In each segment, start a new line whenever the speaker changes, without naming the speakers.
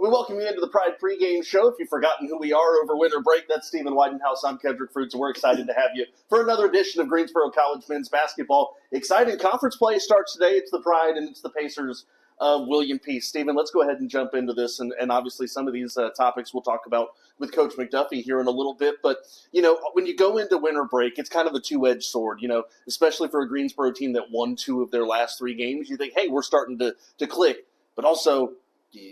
We welcome you into the Pride pregame show. If you've forgotten who we are over winter break, that's Stephen Weidenhouse. I'm Kendrick Fruits, and we're excited to have you for another edition of Greensboro College men's basketball. Exciting conference play starts today. It's the Pride, and it's the Pacers of William Peace. Stephen, let's go ahead and jump into this, and obviously some of these topics we'll talk about with Coach McDuffie here in a little bit. But, when you go into winter break, it's kind of a two-edged sword, especially for a Greensboro team that won 2 of their last 3 games. You think, hey, we're starting to click, but also –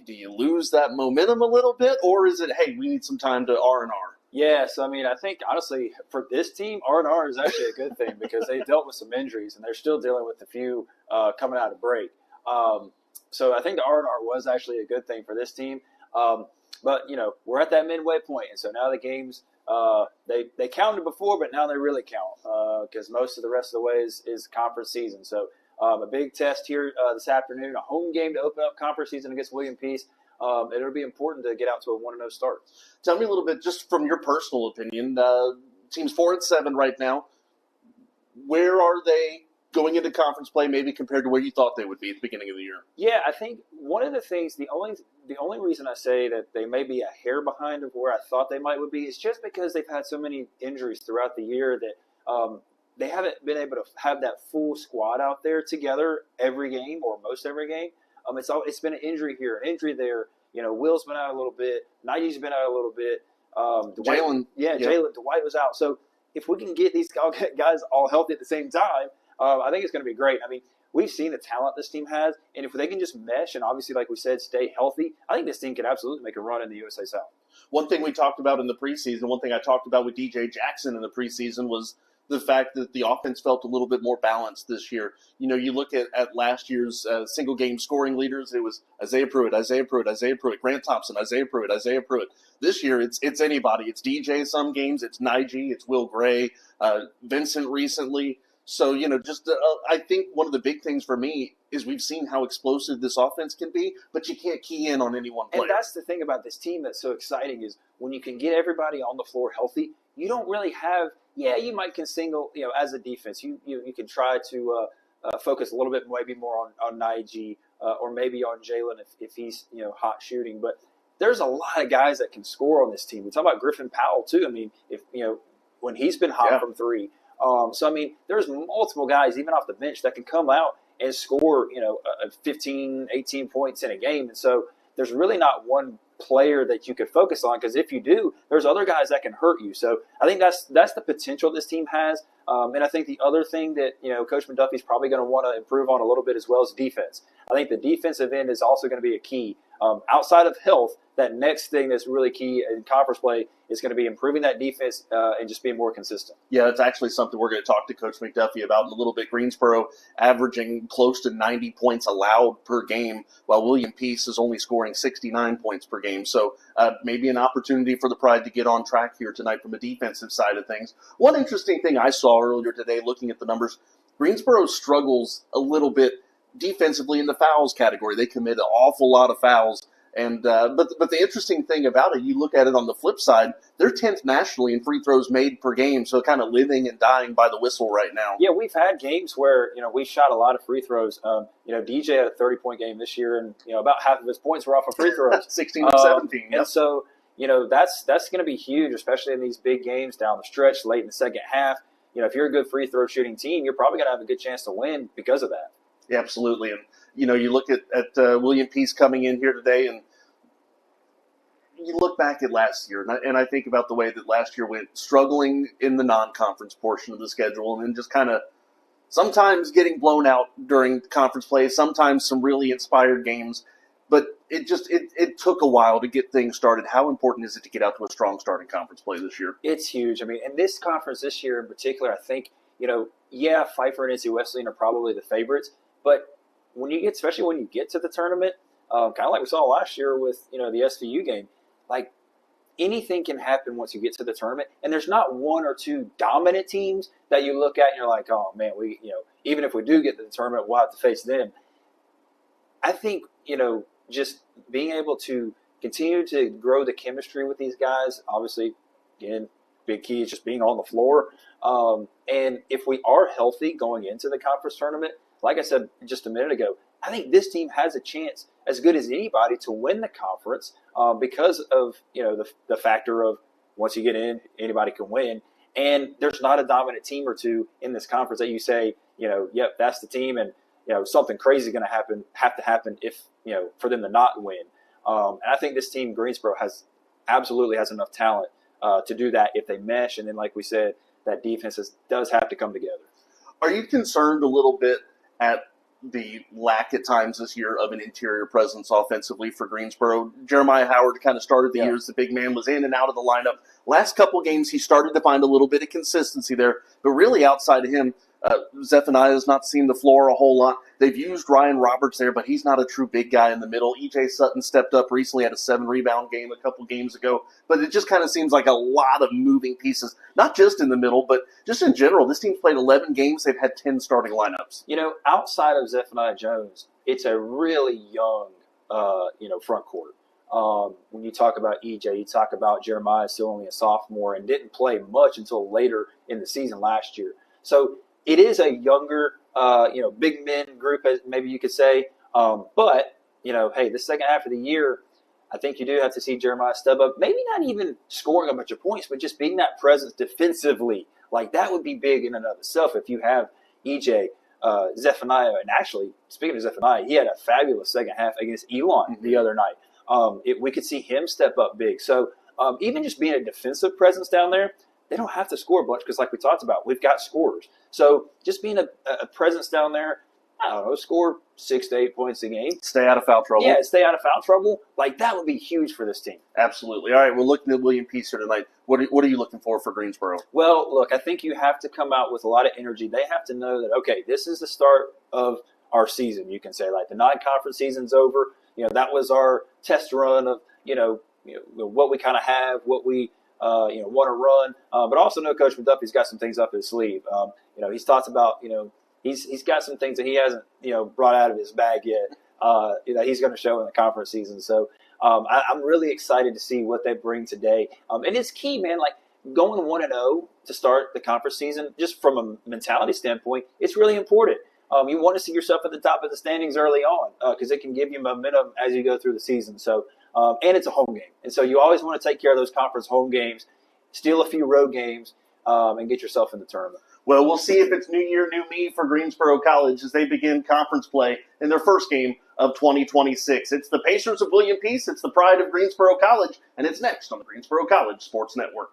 do you lose that momentum a little bit, or is it, hey, we need some time to R&R?
Yeah, so, I think, honestly, for this team, R&R is actually a good thing because they dealt with some injuries, and they're still dealing with a few coming out of break. So I think the R&R was actually a good thing for this team. But, we're at that midway point, and so now the games, they counted before, but now they really count because most of the rest of the way is conference season. So a big test here this afternoon, a home game to open up conference season against William Peace. It'll be important to get out to a 1-0 start.
Tell me a little bit, just from your personal opinion, teams 4-7 right now. Where are they going into conference play, maybe compared to where you thought they would be at the beginning of the year?
Yeah, I think one of the things, the only reason I say that they may be a hair behind of where I thought they would be is just because they've had so many injuries throughout the year that they haven't been able to have that full squad out there together every game or most every game. It's been an injury here, an injury there. Will's been out a little bit. Nighy's been out a little bit.
Jalen.
Jalen. Dwight was out. So if we can get these guys all healthy at the same time, I think it's going to be great. We've seen the talent this team has, and if they can just mesh and obviously, like we said, stay healthy, I think this team could absolutely make a run in the USA South.
One thing we talked about in the preseason, one thing I talked about with DJ Jackson in the preseason was the fact that the offense felt a little bit more balanced this year. You look at last year's single-game scoring leaders, it was Isaiah Pruitt, Grant Thompson, Isaiah Pruitt. This year, it's anybody. It's DJ some games, it's Nighy, it's Will Gray, Vincent recently. So, I think one of the big things for me is we've seen how explosive this offense can be, but you can't key in on any one player.
And that's the thing about this team that's so exciting is when you can get everybody on the floor healthy, you don't really have – you might can single, as a defense. You can try to focus a little bit maybe more on Nighy or maybe on Jalen if he's, hot shooting. But there's a lot of guys that can score on this team. We talk about Griffin Powell, too. When he's been hot from 3. There's multiple guys, even off the bench, that can come out and score, 15, 18 points in a game. And so there's really not one player that you could focus on because if you do, there's other guys that can hurt you. So I think that's the potential this team has. And I think the other thing that, Coach McDuffie's probably going to want to improve on a little bit as well is defense. I think the defensive end is also going to be a key. Outside of health, that next thing that's really key in conference play is going to be improving that defense and just being more consistent.
Yeah, it's actually something we're going to talk to Coach McDuffie about in a little bit. Greensboro averaging close to 90 points allowed per game, while William Peace is only scoring 69 points per game. So maybe an opportunity for the Pride to get on track here tonight from a defensive side of things. One interesting thing I saw earlier today looking at the numbers, Greensboro struggles a little bit defensively in the fouls category. They commit an awful lot of fouls. And but the interesting thing about it, you look at it on the flip side, they're 10th nationally in free throws made per game, so kind of living and dying by the whistle right now.
Yeah, we've had games where, we shot a lot of free throws. DJ had a 30-point game this year, and, about half of his points were off of free throws.
16 or 17.
And so, that's going to be huge, especially in these big games down the stretch, late in the second half. If you're a good free throw shooting team, you're probably going to have a good chance to win because of that.
Yeah, absolutely. And, you look at William Peace coming in here today, and you look back at last year, and I think about the way that last year went, struggling in the non-conference portion of the schedule, and then just kind of sometimes getting blown out during conference play, sometimes some really inspired games. But it took a while to get things started. How important is it to get out to a strong start in conference play this year?
It's huge. And this conference this year in particular, I think, Pfeiffer and NC Wesleyan are probably the favorites, but especially when you get to the tournament, kind of like we saw last year with, the SVU game, like anything can happen once you get to the tournament. And there's not one or two dominant teams that you look at and you're like, oh man, even if we do get to the tournament, we'll have to face them. I think, just being able to continue to grow the chemistry with these guys, obviously, again, big key is just being on the floor. And if we are healthy going into the conference tournament, like I said just a minute ago, I think this team has a chance as good as anybody to win the conference because of the factor of once you get in, anybody can win. And there's not a dominant team or two in this conference that you say, yep, that's the team, and something crazy is going to happen if for them to not win. And I think this team, Greensboro, absolutely has enough talent to do that if they mesh. And then, like we said, that defense does have to come together.
Are you concerned a little bit at the lack at times this year of an interior presence offensively for Greensboro? Jeremiah Howard kind of started the year as the big man, was in and out of the lineup. Last couple games, he started to find a little bit of consistency there, but really outside of him, Zephaniah has not seen the floor a whole lot. They've used Ryan Roberts there, but he's not a true big guy in the middle. E.J. Sutton stepped up recently, had a 7-rebound game a couple games ago, but it just kind of seems like a lot of moving pieces, not just in the middle, but just in general. This team's played 11 games. They've had 10 starting lineups.
Outside of Zephaniah Jones, it's a really young, front court. When you talk about EJ, you talk about Jeremiah, still only a sophomore and didn't play much until later in the season last year. So it is a younger, big men group, as maybe you could say. But hey, the second half of the year, I think you do have to see Jeremiah step up. Maybe not even scoring a bunch of points, but just being that presence defensively. Like, that would be big in and of itself if you have EJ, Zephaniah. And actually, speaking of Zephaniah, he had a fabulous second half against Elon the other night. We could see him step up big. So even just being a defensive presence down there, they don't have to score a bunch because, like we talked about, we've got scorers. So just being a presence down there, I don't know, score 6 to 8 points a game.
Stay out of foul trouble.
Yeah, stay out of foul trouble. Like, that would be huge for this team.
Absolutely. All right, we're looking at William Peace here tonight. What are you looking for Greensboro?
Well, look, I think you have to come out with a lot of energy. They have to know that, okay, this is the start of our season, you can say. Like, the non-conference season's over. That was our test run of, what we kind of have, what we want to run, but also know Coach McDuffie's got some things up his sleeve. He's talked about, he's got some things that he hasn't, brought out of his bag yet. He's going to show in the conference season. So I'm really excited to see what they bring today. And it's key, man. Like, going 1-0 to start the conference season, just from a mentality standpoint, it's really important. You want to see yourself at the top of the standings early on because it can give you momentum as you go through the season. So, and it's a home game. And so you always want to take care of those conference home games, steal a few road games, and get yourself in the tournament.
Well, we'll see if it's new year, new me for Greensboro College as they begin conference play in their first game of 2026. It's the Pacers of William Peace. It's the pride of Greensboro College, and it's next on the Greensboro College Sports Network.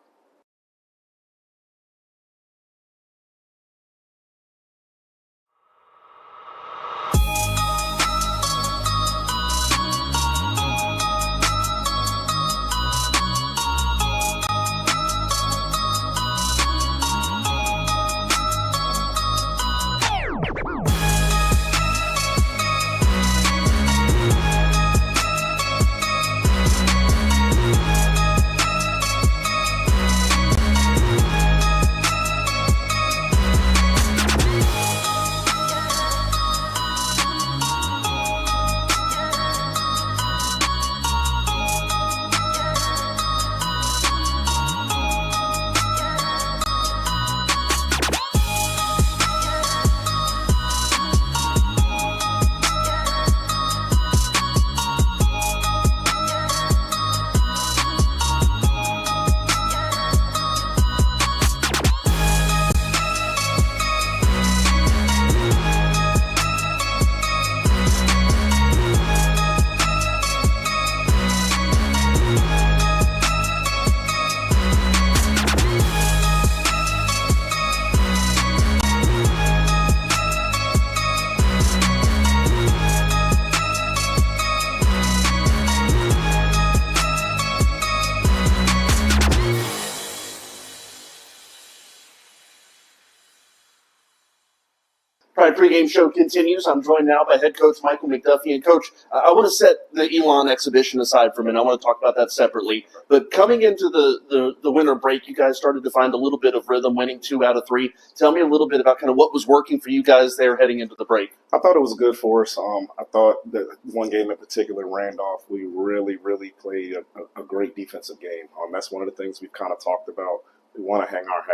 All right, pregame show continues. I'm joined now by head coach Michael McDuffie. And, Coach, I want to set the Elon exhibition aside for a minute. I want to talk about that separately. But coming into the winter break, you guys started to find a little bit of rhythm, winning 2 out of 3. Tell me a little bit about kind of what was working for you guys there heading into the break.
I thought it was good for us. I thought that one game in particular, Randolph, we really, really played a great defensive game. That's one of the things we've kind of talked about. We want to hang our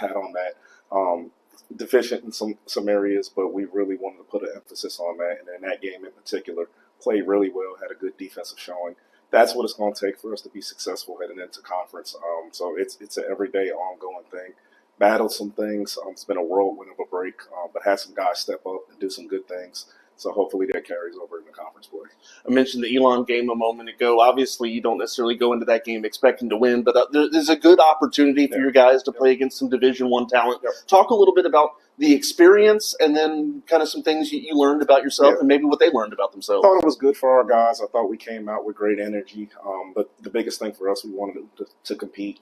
hat on that. Deficient in some areas, but we really wanted to put an emphasis on that. And in that game in particular, played really well, had a good defensive showing. That's what it's going to take for us to be successful heading into conference. So it's an everyday, ongoing thing. Battled some things. It's been a whirlwind of a break, but had some guys step up and do some good things. So hopefully that carries over in the conference play.
I mentioned the Elon game a moment ago. Obviously, you don't necessarily go into that game expecting to win, but there's a good opportunity for your guys to play against some Division I talent. Talk a little bit about the experience and then kind of some things you learned about yourself and maybe what they learned about themselves.
I thought it was good for our guys. I thought we came out with great energy. But the biggest thing for us, we wanted to compete,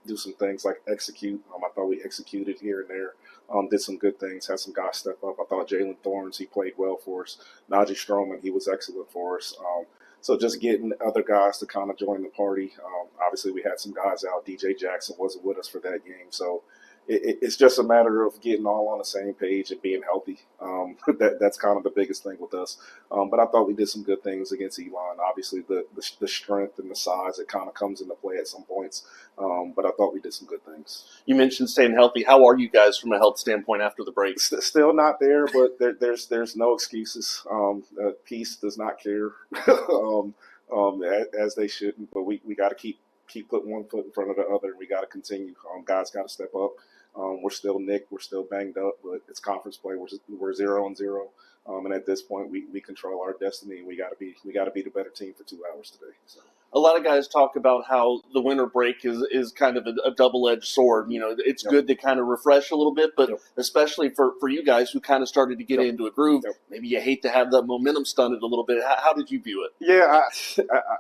do some things like execute. I thought we executed here and there. Did some good things, had some guys step up. I thought Jalen Thorns, he played well for us. Najee Stroman, he was excellent for us. So just getting other guys to kind of join the party. Obviously, we had some guys out. DJ Jackson wasn't with us for that game. So it's just a matter of getting all on the same page and being healthy. That's kind of the biggest thing with us. But I thought we did some good things against Elon. Obviously, the strength and the size, it kind of comes into play at some points. But I thought we did some good things.
You mentioned staying healthy. How are you guys from a health standpoint after the break?
Still not there, but there's no excuses. Peace does not care, as they shouldn't. But we got to keep putting one foot in front of the other, and we got to continue. Guys got to step up. We're still nicked, we're still banged up, but it's conference play. We're 0-0, and at this point, we control our destiny. And we got to be the better team for 2 hours today. So.
A lot of guys talk about how the winter break is kind of a double-edged sword. You know, it's good to kind of refresh a little bit, but especially for you guys who kind of started to get into a groove, maybe you hate to have that momentum stunted a little bit. How did you view it?
Yeah,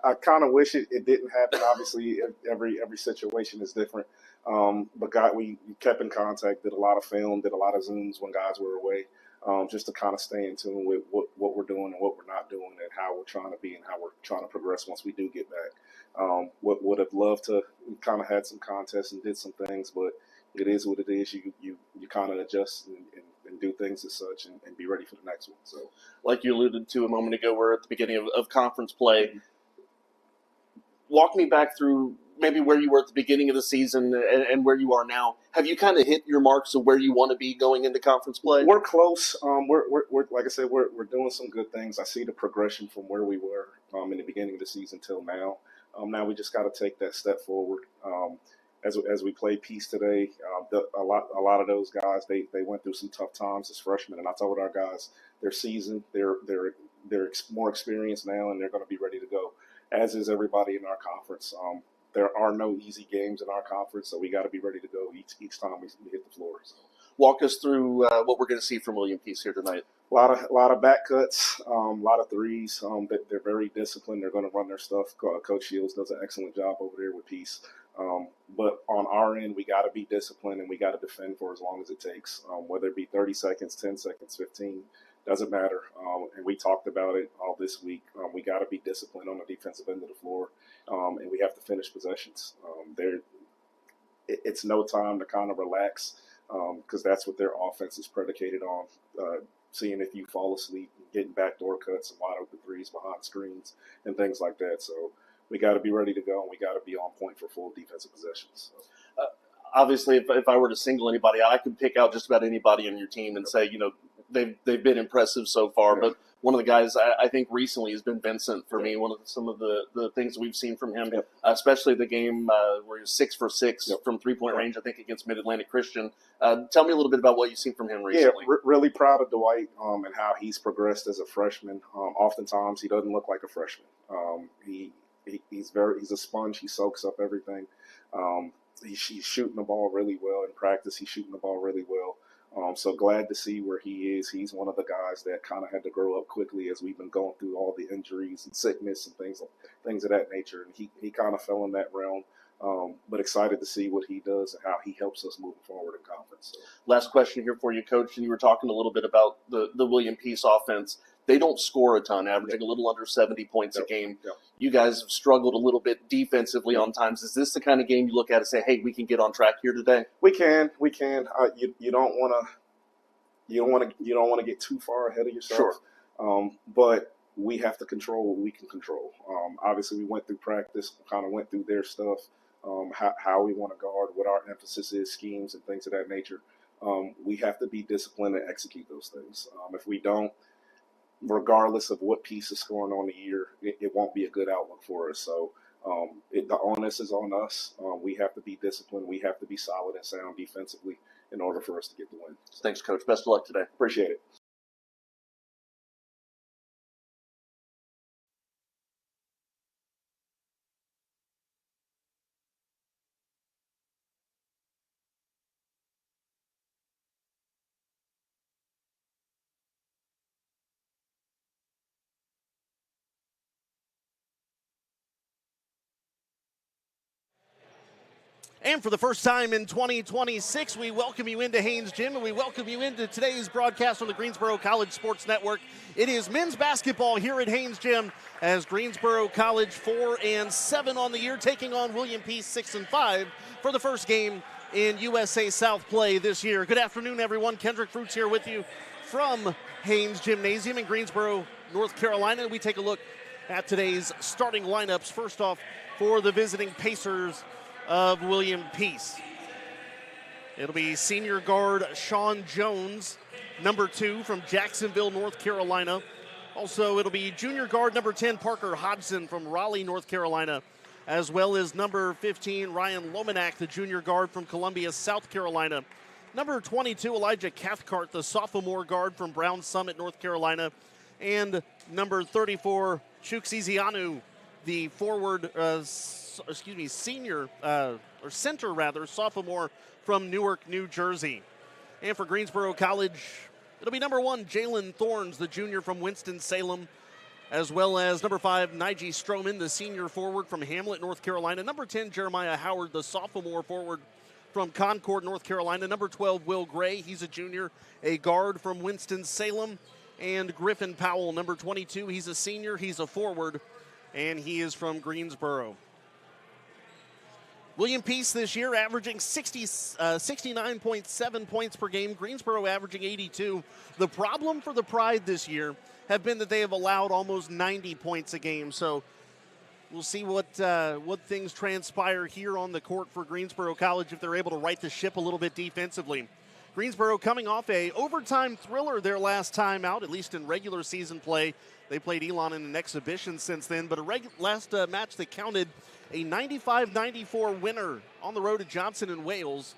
I kind of wish it didn't happen. Obviously, every situation is different. But we kept in contact, did a lot of film, did a lot of Zooms when guys were away, just to kind of stay in tune with what we're doing and what we're not doing and how we're trying to be and how we're trying to progress once we do get back. Would have loved to kind of had some contests and did some things, but it is what it is. You kind of adjust and do things as such and be ready for the next one. So,
like you alluded to a moment ago, we're at the beginning of conference play. Walk me back through maybe where you were at the beginning of the season and where you are now. Have you kind of hit your marks of where you want to be going into conference play?
We're close. We're like I said, we're doing some good things. I see the progression from where we were in the beginning of the season till now. Now we just got to take that step forward. As we play Peace today, a lot of those guys they went through some tough times as freshmen, and I told our guys they're seasoned, they're more experienced now, and they're going to be ready to go. As is everybody in our conference. There are no easy games in our conference, so we got to be ready to go each time we hit the floor. So.
Walk us through what we're going to see from William Peace here tonight.
A lot of back cuts, a lot of threes. They're very disciplined. They're going to run their stuff. Coach Shields does an excellent job over there with Peace. But on our end, we got to be disciplined and we got to defend for as long as it takes, whether it be 30 seconds, 10 seconds, 15. Doesn't matter. And we talked about it all this week. We got to be disciplined on the defensive end of the floor, and we have to finish possessions. It's no time to kind of relax because that's what their offense is predicated on, seeing if you fall asleep, getting backdoor cuts and wide open threes behind screens and things like that. So we got to be ready to go, and we got to be on point for full defensive possessions. So.
Obviously, if I were to single anybody, I could pick out just about anybody on your team and say, they've been impressive so far. But one of the guys I think recently has been Vincent for me. Some of the things we've seen from him, especially the game where he was 6 for 6 from 3-point range, I think against Mid-Atlantic Christian. Tell me a little bit about what you've seen from him recently.
Yeah, really proud of Dwight and how he's progressed as a freshman. Oftentimes he doesn't look like a freshman. He's a sponge. He soaks up everything. He's shooting the ball really well in practice. He's shooting the ball really well. So glad to see where he is. He's one of the guys that kind of had to grow up quickly as we've been going through all the injuries and sickness and things of that nature. And he kind of fell in that realm. But excited to see what he does and how he helps us moving forward in conference. So.
Last question here for you, Coach. You were talking a little bit about the William Peace offense. They don't score a ton, averaging a little under 70 points a game. You guys have struggled a little bit defensively on times. Is this the kind of game you look at and say, hey, we can get on track here today?
We can. You don't want to get too far ahead of yourself.
Sure.
But we have to control what we can control. Obviously, we went through practice, kind of went through their stuff, how we want to guard, what our emphasis is, schemes, and things of that nature. We have to be disciplined and execute those things. If we don't, regardless of what piece is going on the year, it won't be a good outlook for us. So the onus is on us. We have to be disciplined. We have to be solid and sound defensively in order for us to get the win.
Thanks, Coach. Best of luck today.
Appreciate it.
And for the first time in 2026, we welcome you into Haynes Gym, and we welcome you into today's broadcast on the Greensboro College Sports Network. It is men's basketball here at Haynes Gym as Greensboro College 4-7 on the year, taking on William Peace 6-5 for the first game in USA South play this year. Good afternoon, everyone. Kendrick Fruits here with you from Haynes Gymnasium in Greensboro, North Carolina. We take a look at today's starting lineups. First off, for the visiting Pacers of William Peace, it'll be senior guard Sean Jones, number 2 from Jacksonville, North Carolina. Also, it'll be junior guard number 10 Parker Hodgson from Raleigh, North Carolina, as well as number 15 Ryan Lomanak, the junior guard from Columbia, South Carolina. Number 22 Elijah Cathcart, the sophomore guard from Brown Summit, North Carolina, and number 34 Chukwuezianu, the forward center, sophomore from Newark, New Jersey. And for Greensboro College, it'll be number 1, Jalen Thorns, the junior from Winston-Salem, as well as number 5, Nige Stroman, the senior forward from Hamlet, North Carolina. Number 10, Jeremiah Howard, the sophomore forward from Concord, North Carolina. Number 12, Will Gray, he's a junior, a guard from Winston-Salem. And Griffin Powell, number 22, he's a senior, he's a forward, and he is from Greensboro. William Peace this year averaging 69.7 points per game. Greensboro averaging 82. The problem for the Pride this year have been that they have allowed almost 90 points a game. So we'll see what things transpire here on the court for Greensboro College if they're able to right the ship a little bit defensively. Greensboro coming off a overtime thriller their last time out, at least in regular season play. They played Elon in an exhibition since then, but last match that counted, a 95-94 winner on the road to Johnson and Wales.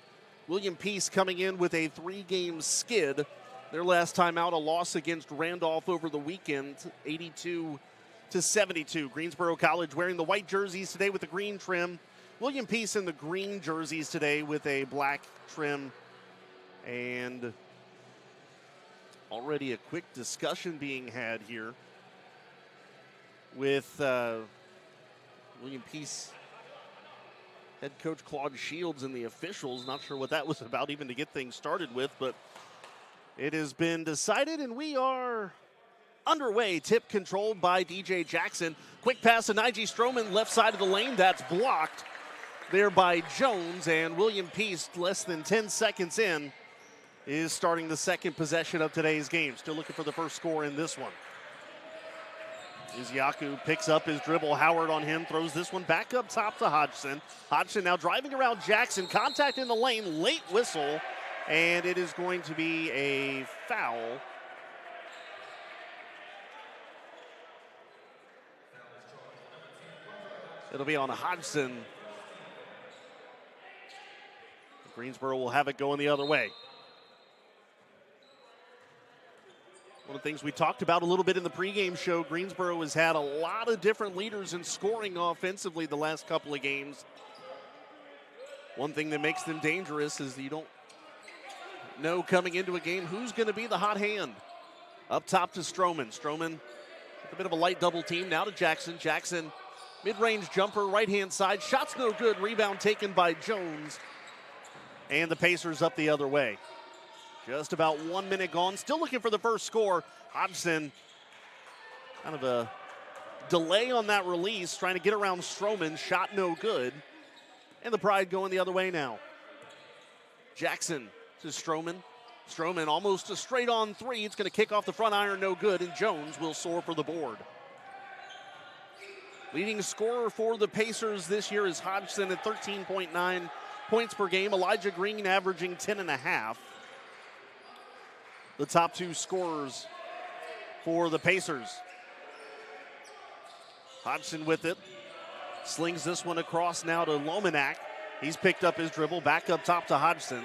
William Peace coming in with a 3-game skid. Their last time out, a loss against Randolph over the weekend, 82-72. Greensboro College wearing the white jerseys today with the green trim. William Peace in the green jerseys today with a black trim. And already a quick discussion being had here with William Peace head coach Claude Shields and the officials. Not sure what that was about even to get things started with, but it has been decided and we are underway. Tip controlled by DJ Jackson. Quick pass to Nige Stroman, left side of the lane. That's blocked there by Jones, and William Peace, less than 10 seconds in, is starting the second possession of today's game. Still looking for the first score in this one. Iziaku picks up his dribble. Howard on him, throws this one back up top to Hodgson. Hodgson now driving around Jackson. Contact in the lane, late whistle, and it is going to be a foul. It'll be on Hodgson. Greensboro will have it going the other way. One of the things we talked about a little bit in the pregame show, Greensboro has had a lot of different leaders in scoring offensively the last couple of games. One thing that makes them dangerous is that you don't know coming into a game who's going to be the hot hand. Up top to Stroman. Stroman with a bit of a light double team. Now to Jackson. Jackson, mid-range jumper, right-hand side. Shot's no good. Rebound taken by Jones. And the Pacers up the other way. Just about 1 minute gone. Still looking for the first score. Hodgson, kind of a delay on that release, trying to get around Stroman. Shot no good. And the Pride going the other way now. Jackson to Stroman. Stroman almost a straight-on three. It's going to kick off the front iron, no good, and Jones will soar for the board. Leading scorer for the Pacers this year is Hodgson at 13.9 points per game. Elijah Green averaging 10.5. The top two scorers for the Pacers. Hodgson with it. Slings this one across now to Lomanak. He's picked up his dribble. Back up top to Hodgson.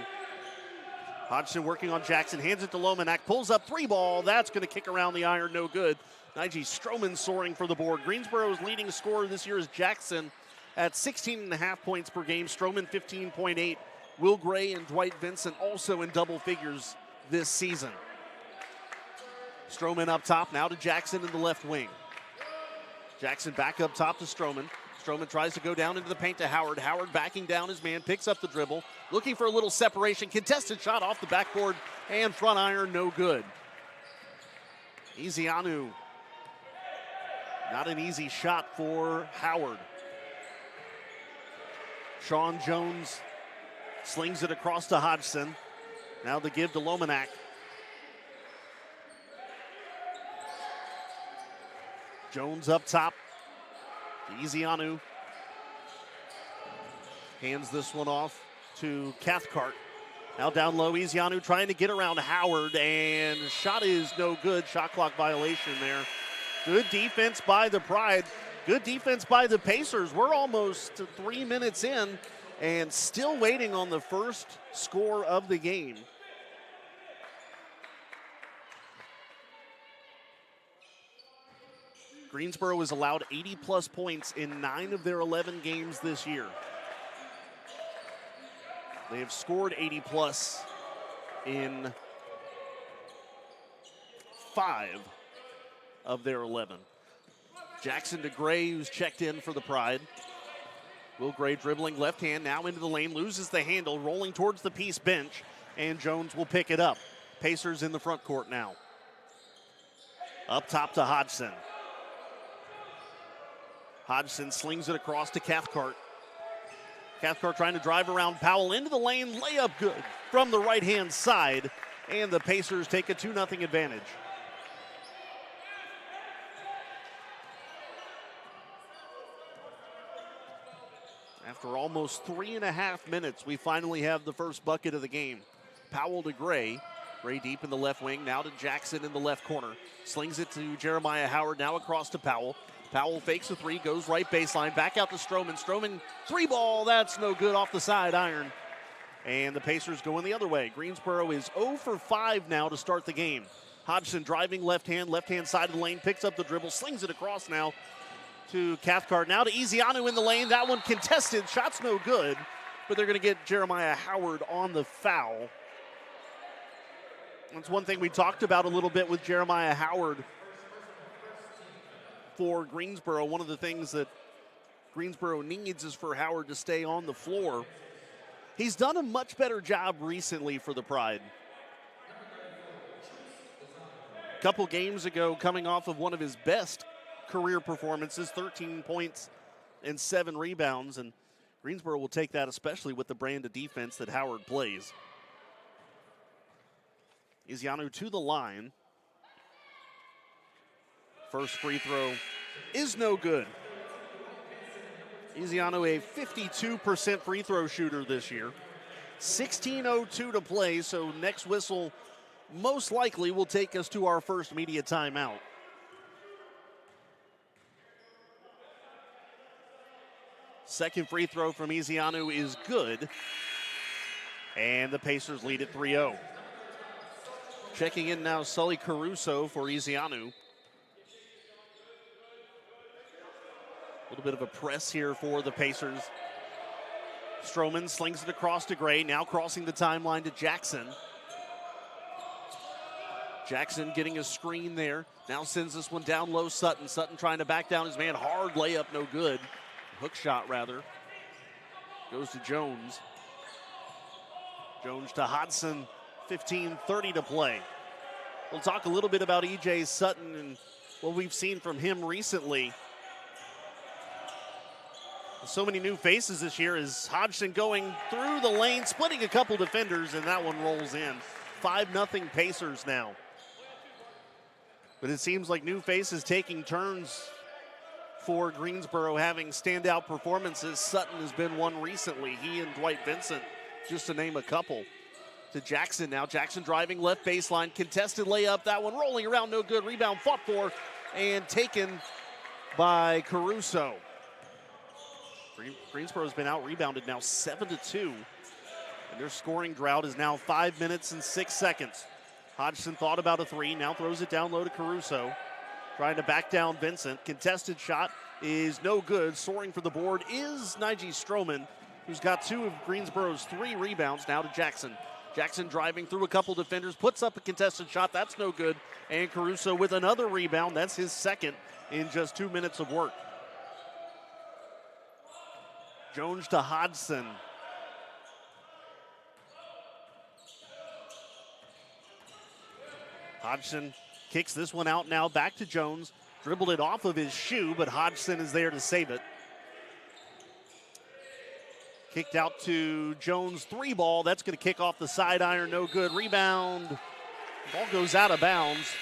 Hodgson working on Jackson. Hands it to Lomanak. Pulls up 3 ball. That's going to kick around the iron. No good. Nige Stroman soaring for the board. Greensboro's leading scorer this year is Jackson at 16.5 points per game. Stroman 15.8. Will Gray and Dwight Vincent also in double figures this season. Stroman up top. Now to Jackson in the left wing. Jackson back up top to Stroman. Stroman tries to go down into the paint to Howard. Howard backing down his man, picks up the dribble, looking for a little separation. Contested shot off the backboard and front iron, no good. Ezeanu. Not an easy shot for Howard. Sean Jones slings it across to Hodgson. Now the give to Lomanak. Jones up top. Ezeanu hands this one off to Cathcart. Now down low, Ezeanu trying to get around Howard, and shot is no good. Shot clock violation there. Good defense by the Pride. Good defense by the Pacers. We're almost 3 minutes in and still waiting on the first score of the game. Greensboro has allowed 80-plus points in 9 of their 11 games this year. They have scored 80-plus in 5 of their 11. Jackson to Gray, who's checked in for the Pride. Will Gray dribbling left hand, now into the lane, loses the handle, rolling towards the piece bench, and Jones will pick it up. Pacers in the front court now. Up top to Hodgson. Hodgson slings it across to Cathcart. Cathcart trying to drive around Powell into the lane. Layup good from the right-hand side. And the Pacers take a 2-0 advantage. After almost 3.5 minutes, we finally have the first bucket of the game. Powell to Gray. Gray deep in the left wing. Now to Jackson in the left corner. Slings it to Jeremiah Howard. Now across to Powell. Powell fakes a 3, goes right baseline, back out to Stroman. Stroman, 3 ball, that's no good off the side iron. And the Pacers going the other way. Greensboro is 0 for 5 now to start the game. Hodgson driving left hand side of the lane, picks up the dribble, slings it across now to Cathcart. Now to Ezeanu in the lane, that one contested, shot's no good, but they're going to get Jeremiah Howard on the foul. That's one thing we talked about a little bit with Jeremiah Howard for Greensboro. One of the things that Greensboro needs is for Howard to stay on the floor. He's done a much better job recently for the Pride. A couple games ago, coming off of one of his best career performances, 13 points and 7 rebounds, and Greensboro will take that, especially with the brand of defense that Howard plays. Ezeanu to the line. First free throw is no good. Ezeanu, a 52% free throw shooter this year. 16:02 to play, so next whistle most likely will take us to our first media timeout. Second free throw from Ezeanu is good, and the Pacers lead at 3-0. Checking in now, Sully Caruso for Ezeanu. A little bit of a press here for the Pacers. Stroman slings it across to Gray, now crossing the timeline to Jackson. Jackson getting a screen there. Now sends this one down low, Sutton. Sutton trying to back down his man. Hard layup, no good. Hook shot, rather. Goes to Jones. Jones to Hodgson. 15:30 to play. We'll talk a little bit about E.J. Sutton and what we've seen from him recently. So many new faces this year is Hodgson going through the lane, splitting a couple defenders, and that one rolls in. 5-0 Pacers now. But it seems like new faces taking turns for Greensboro, having standout performances. Sutton has been one recently. He and Dwight Vincent, just to name a couple. to Jackson now. Jackson driving left baseline. Contested layup. That one rolling around, no good. Rebound fought for and taken by Caruso. Greensboro's been out-rebounded now 7-2. And their scoring drought is now 5 minutes and 6 seconds. Hodgson thought about a three, now throws it down low to Caruso. Trying to back down Vincent. Contested shot is no good. Soaring for the board is Nige Stroman, who's got 2 of Greensboro's 3 rebounds. Now to Jackson. Jackson driving through a couple defenders, puts up a contested shot. That's no good. And Caruso with another rebound. That's his second in just 2 minutes of work. Jones to Hodgson. Hodgson kicks this one out now, back to Jones. Dribbled it off of his shoe, but Hodgson is there to save it. Kicked out to Jones, 3 ball. That's going to kick off the side iron, no good. Rebound. Ball goes out of bounds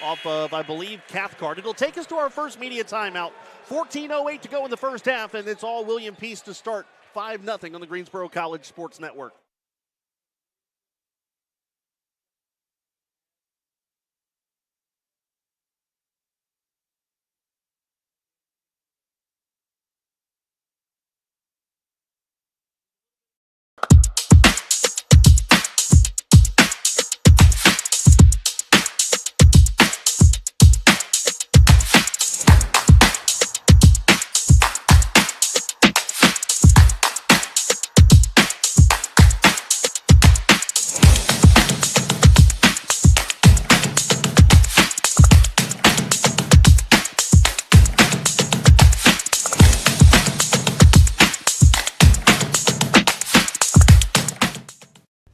off of, I believe, Cathcart. It'll take us to our first media timeout. 14:08 to go in the first half, and it's all William Peace to start. 5-0 on the Greensboro College Sports Network.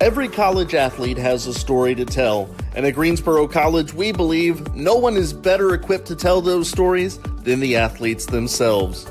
Every college athlete has a story to tell, and at Greensboro College, we believe no one is better equipped to tell those stories than the athletes themselves.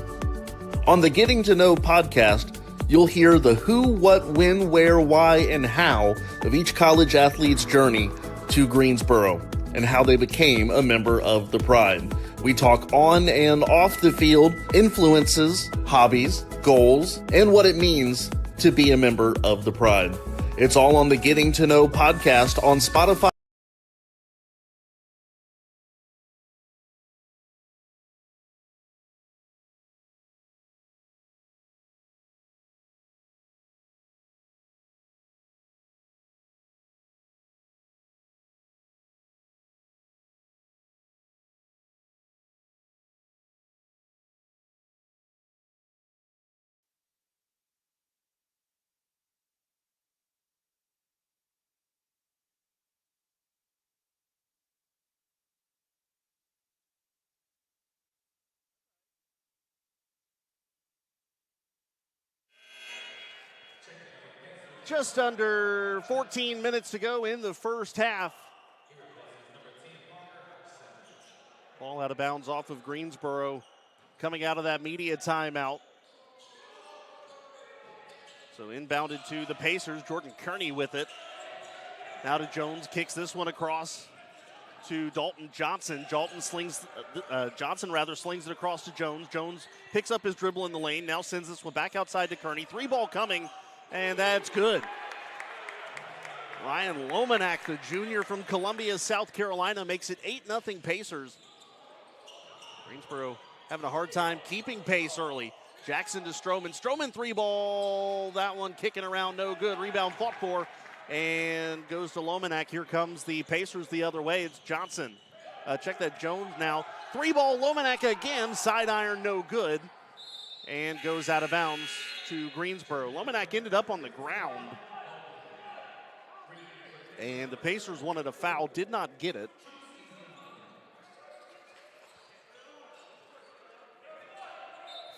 On the Getting to Know podcast, you'll hear the who, what, when, where, why, and how of each college athlete's journey to Greensboro and how they became a member of the Pride. We talk on and off the field, influences, hobbies, goals, and what it means to be a member of the Pride. It's all on the Getting to Know podcast on Spotify. Just under 14 minutes to go in the first half. Ball out of bounds off of Greensboro coming out of that media timeout. So inbounded to the Pacers. Jordan Kearney with it. Now to Jones, kicks this one across to Dalton Johnson. Johnson slings it across to Jones. Jones picks up his dribble in the lane. Now sends this one back outside to Kearney. 3 ball coming. And that's good. Ryan Lomanak, the junior from Columbia, South Carolina, makes it 8-0 Pacers. Greensboro having a hard time keeping pace early. Jackson to Stroman. Stroman 3 ball. That one kicking around, no good. Rebound fought for and goes to Lomanak. Here comes the Pacers the other way. It's Johnson. Check that, Jones now. 3 ball, Lomanak again. Side iron, no good. And goes out of bounds to Greensboro. Lomanak ended up on the ground. And the Pacers wanted a foul, did not get it.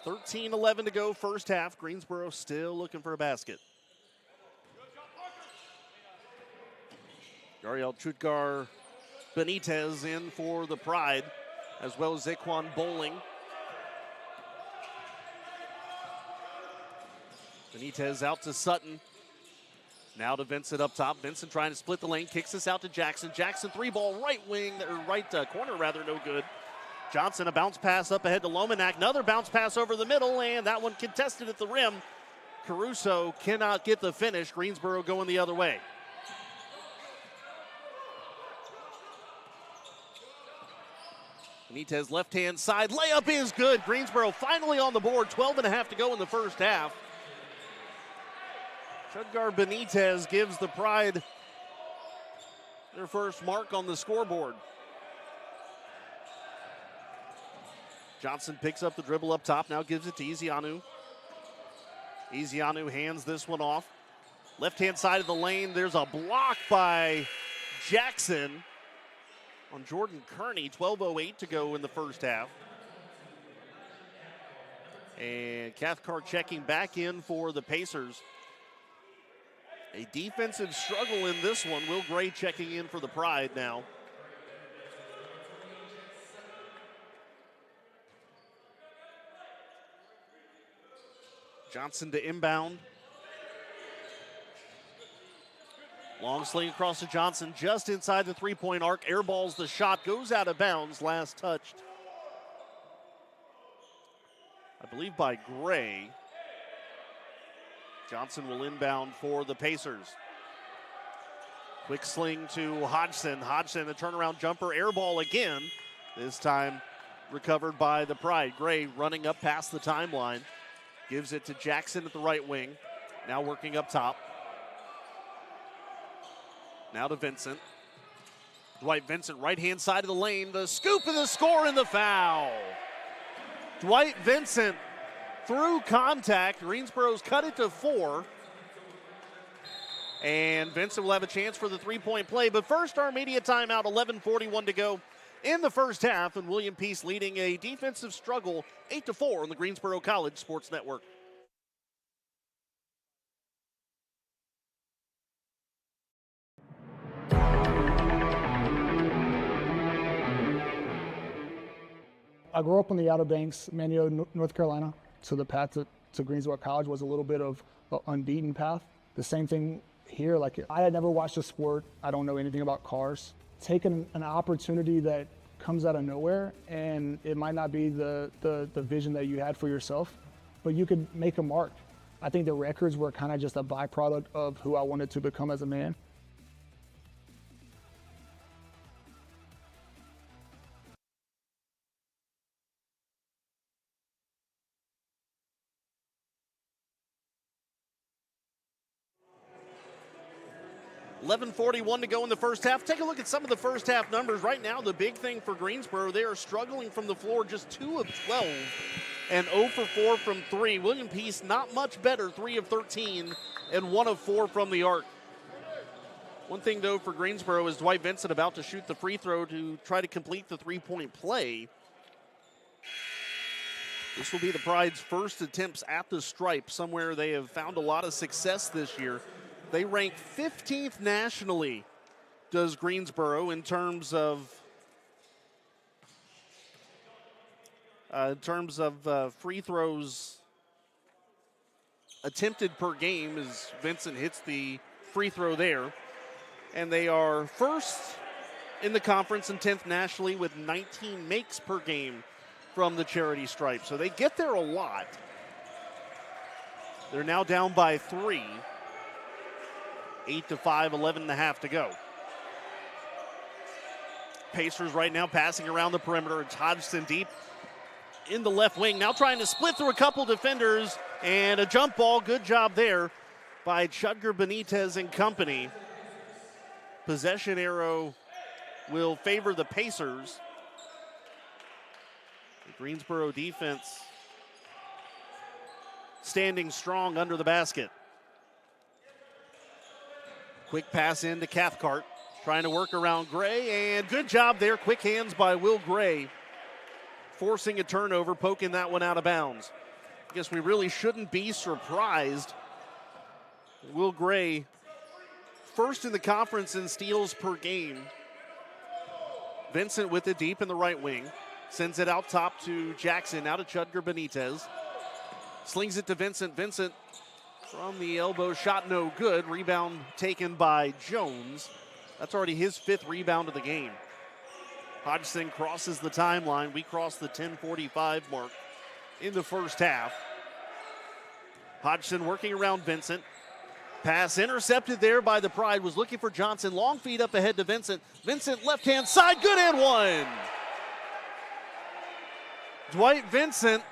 $13-11 to go first half. Greensboro still looking for a basket. Yariel Chutgar Benitez in for the Pride, as well as Zaquan Bowling. Benitez out to Sutton. Now to Vincent up top. Vincent trying to split the lane, kicks this out to Jackson. Jackson 3 ball, right corner, no good. Johnson, a bounce pass up ahead to Lomanak. Another bounce pass over the middle, and that one contested at the rim. Caruso cannot get the finish. Greensboro going the other way. Benitez left-hand side. Layup is good. Greensboro finally on the board. 12.5 to go in the first half. Chudgar Benitez gives the Pride their first mark on the scoreboard. Johnson picks up the dribble up top, now gives it to Ezeanu. Ezeanu hands this one off. Left-hand side of the lane, there's a block by Jackson on Jordan Kearney. 12:08 to go in the first half. And Cathcart checking back in for the Pacers. A defensive struggle in this one. Will Gray checking in for the Pride now. Johnson to inbound. Long sling across to Johnson, just inside the three-point arc. Airballs the shot, goes out of bounds, last touched, I believe, by Gray. Johnson will inbound for the Pacers. Quick sling to Hodgson. Hodgson, a turnaround jumper, airball again. This time recovered by the Pride. Gray running up past the timeline. Gives it to Jackson at the right wing. Now working up top. Now to Vincent. Dwight Vincent, right-hand side of the lane. The scoop and the score and the foul. Dwight Vincent through contact. Greensboro's cut it to 4. And Vincent will have a chance for the three-point play. But first, our media timeout, 11:41 to go in the first half. And William Peace leading a defensive struggle 8-4 on the Greensboro College Sports Network.
I grew up on the Outer Banks, Manio, North Carolina. So the path to Greensboro College was a little bit of an unbeaten path. The same thing here. Like, I had never watched a sport. I don't know anything about cars. Taking an opportunity that comes out of nowhere, and it might not be the vision that you had for yourself, but you could make a mark. I think the records were kind of just a byproduct of who I wanted to become as a man.
$11:41 to go in the first half. Take a look at some of the first half numbers. Right now, the big thing for Greensboro, they are struggling from the floor, just 2 of 12 and 0 for 4 from 3. William Peace not much better, 3 of 13 and 1 of 4 from the arc. One thing, though, for Greensboro is Dwight Vincent about to shoot the free throw to try to complete the three-point play. This will be the Pride's first attempts at the stripe, somewhere they have found a lot of success this year. They rank 15th nationally, does Greensboro, in terms of free throws attempted per game, as Vincent hits the free throw there. And they are first in the conference and 10th nationally with 19 makes per game from the charity stripe. So they get there a lot. They're now down by 3. 8-5, 11.5 to go. Pacers right now passing around the perimeter. It's Hodgson deep in the left wing. Now trying to split through a couple defenders, and a jump ball. Good job there by Chudgar Benitez and company. Possession arrow will favor the Pacers. The Greensboro defense standing strong under the basket. Quick pass into Cathcart, trying to work around Gray, and good job there. Quick hands by Will Gray, forcing a turnover, poking that one out of bounds. I guess we really shouldn't be surprised. Will Gray, first in the conference in steals per game. Vincent with it deep in the right wing. Sends it out top to Jackson, now to Chudgar Benitez. Slings it to Vincent. Vincent from the elbow, shot no good. Rebound taken by Jones. That's already his 5th rebound of the game. Hodgson crosses the timeline. We cross the 10:45 mark in the first half. Hodgson working around Vincent. Pass intercepted there by the Pride. Was looking for Johnson. Long feed up ahead to Vincent. Vincent left-hand side. Good and one. Dwight Vincent,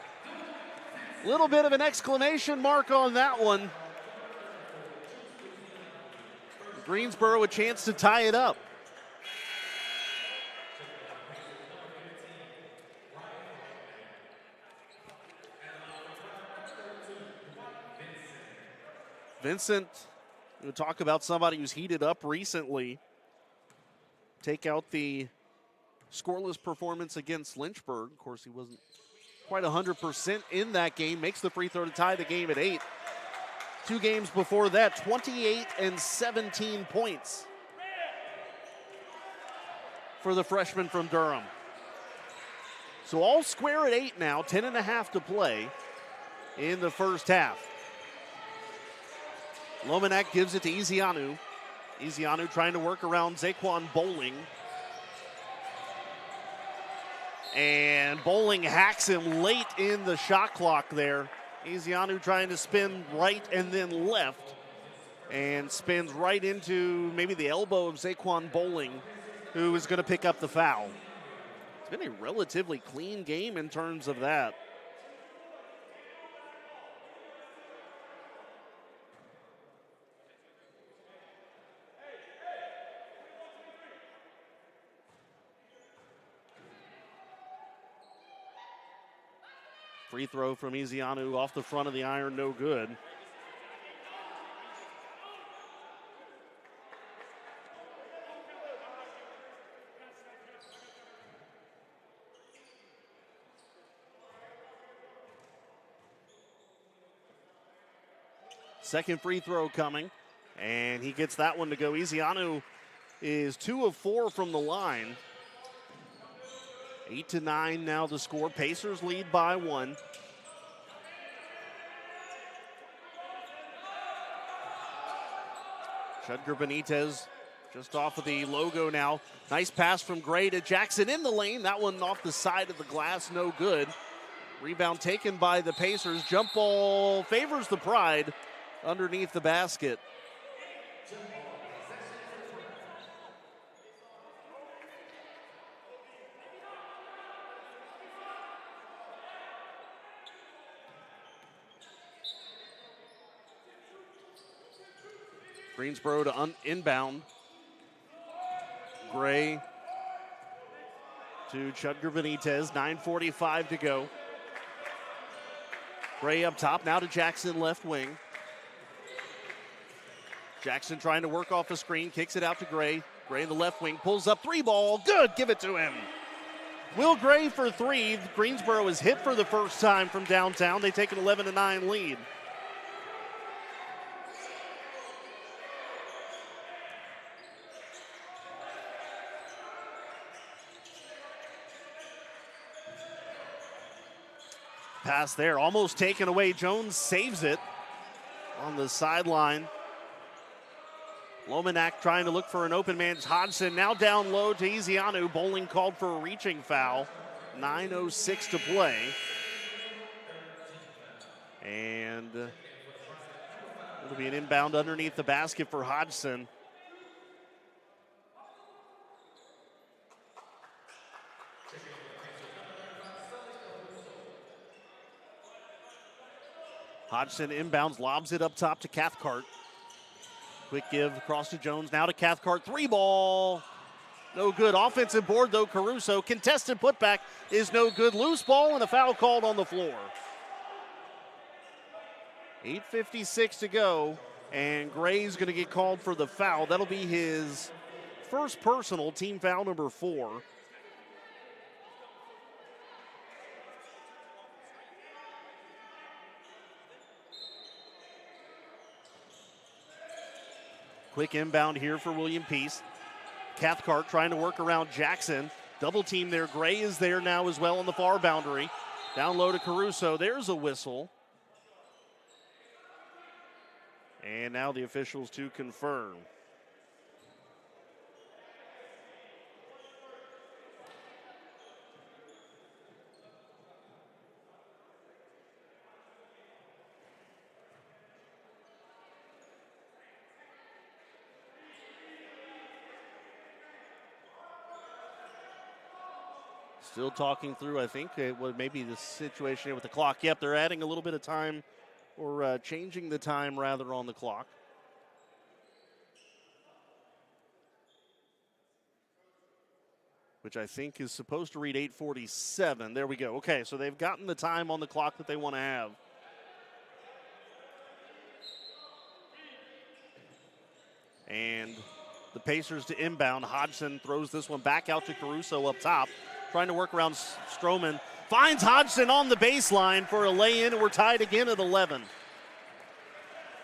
a little bit of an exclamation mark on that one. Greensboro a chance to tie it up. Vincent, we'll talk about somebody who's heated up recently. Take out the scoreless performance against Lynchburg. Of course, he wasn't quite 100% in that game. Makes the free throw to tie the game at 8. 2 games before that, 28 and 17 points for the freshman from Durham. So all square at 8 now, 10.5 to play in the first half. Lomanak gives it to Ezeanu. Ezeanu trying to work around Zaquan Bowling. And Bowling hacks him late in the shot clock there. Ezeanu trying to spin right and then left. And spins right into maybe the elbow of Zaquan Bowling, who is going to pick up the foul. It's been a relatively clean game in terms of that. Free throw from Ezeanu off the front of the iron, no good. Second free throw coming, and he gets that one to go. Ezeanu is 2 of 4 from the line. 8-9 now the score. Pacers lead by 1. Shudger Benitez just off of the logo now. Nice pass from Gray to Jackson in the lane. That one off the side of the glass, no good. Rebound taken by the Pacers. Jump ball favors the Pride underneath the basket. Greensboro to inbound. Gray to Chudger Benitez, 9:45 to go. Gray up top, now to Jackson left wing. Jackson trying to work off a screen, kicks it out to Gray. Gray in the left wing, pulls up 3 ball, good, give it to him. Will Gray for 3. Greensboro is hit for the first time from downtown. They take an 11-9 lead. Pass there, almost taken away. Jones saves it on the sideline. Lomanak trying to look for an open man. Hodgson now down low to Ezeanu. Bowling called for a reaching foul. 9:06 to play. And it'll be an inbound underneath the basket for Hodgson. Hodgson inbounds, lobs it up top to Cathcart. Quick give across to Jones, now to Cathcart. 3 ball, no good. Offensive board though, Caruso. Contested putback is no good. Loose ball and a foul called on the floor. 8:56 to go, and Gray's going to get called for the foul. That'll be his first personal, team foul number 4. Quick inbound here for William Peace. Cathcart trying to work around Jackson. Double team there. Gray is there now as well on the far boundary. Down low to Caruso. There's a whistle. And now the officials to confirm. Still talking through, I think, what maybe the situation here with the clock. Yep, they're adding a little bit of time, or changing the time, rather, on the clock. Which I think is supposed to read 8:47. There we go. Okay, so they've gotten the time on the clock that they want to have. And the Pacers to inbound. Hodgson throws this one back out to Caruso up top, trying to work around Stroman. Finds Hodgson on the baseline for a lay-in, and we're tied again at 11.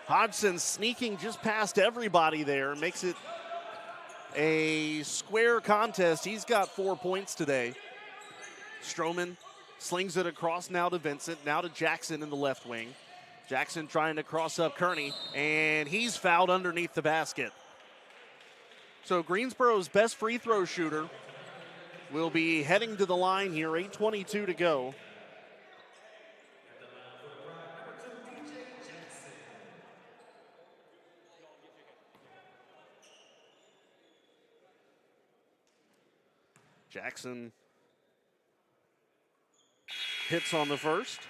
Hodgson sneaking just past everybody there, makes it a square contest. He's got 4 points today. Stroman slings it across now to Vincent, now to Jackson in the left wing. Jackson trying to cross up Kearney, and he's fouled underneath the basket. So Greensboro's best free throw shooter will be heading to the line here, 8:22 to go. Jackson hits on the first.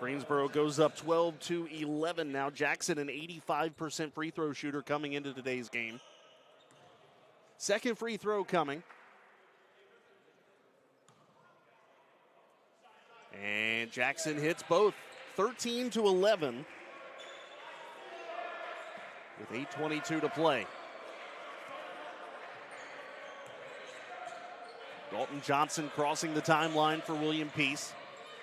Greensboro goes up 12-11 now. Jackson, an 85% free throw shooter coming into today's game. Second free throw coming. And Jackson hits both, 13-11. With 8:22 to play. Dalton Johnson crossing the timeline for William Peace.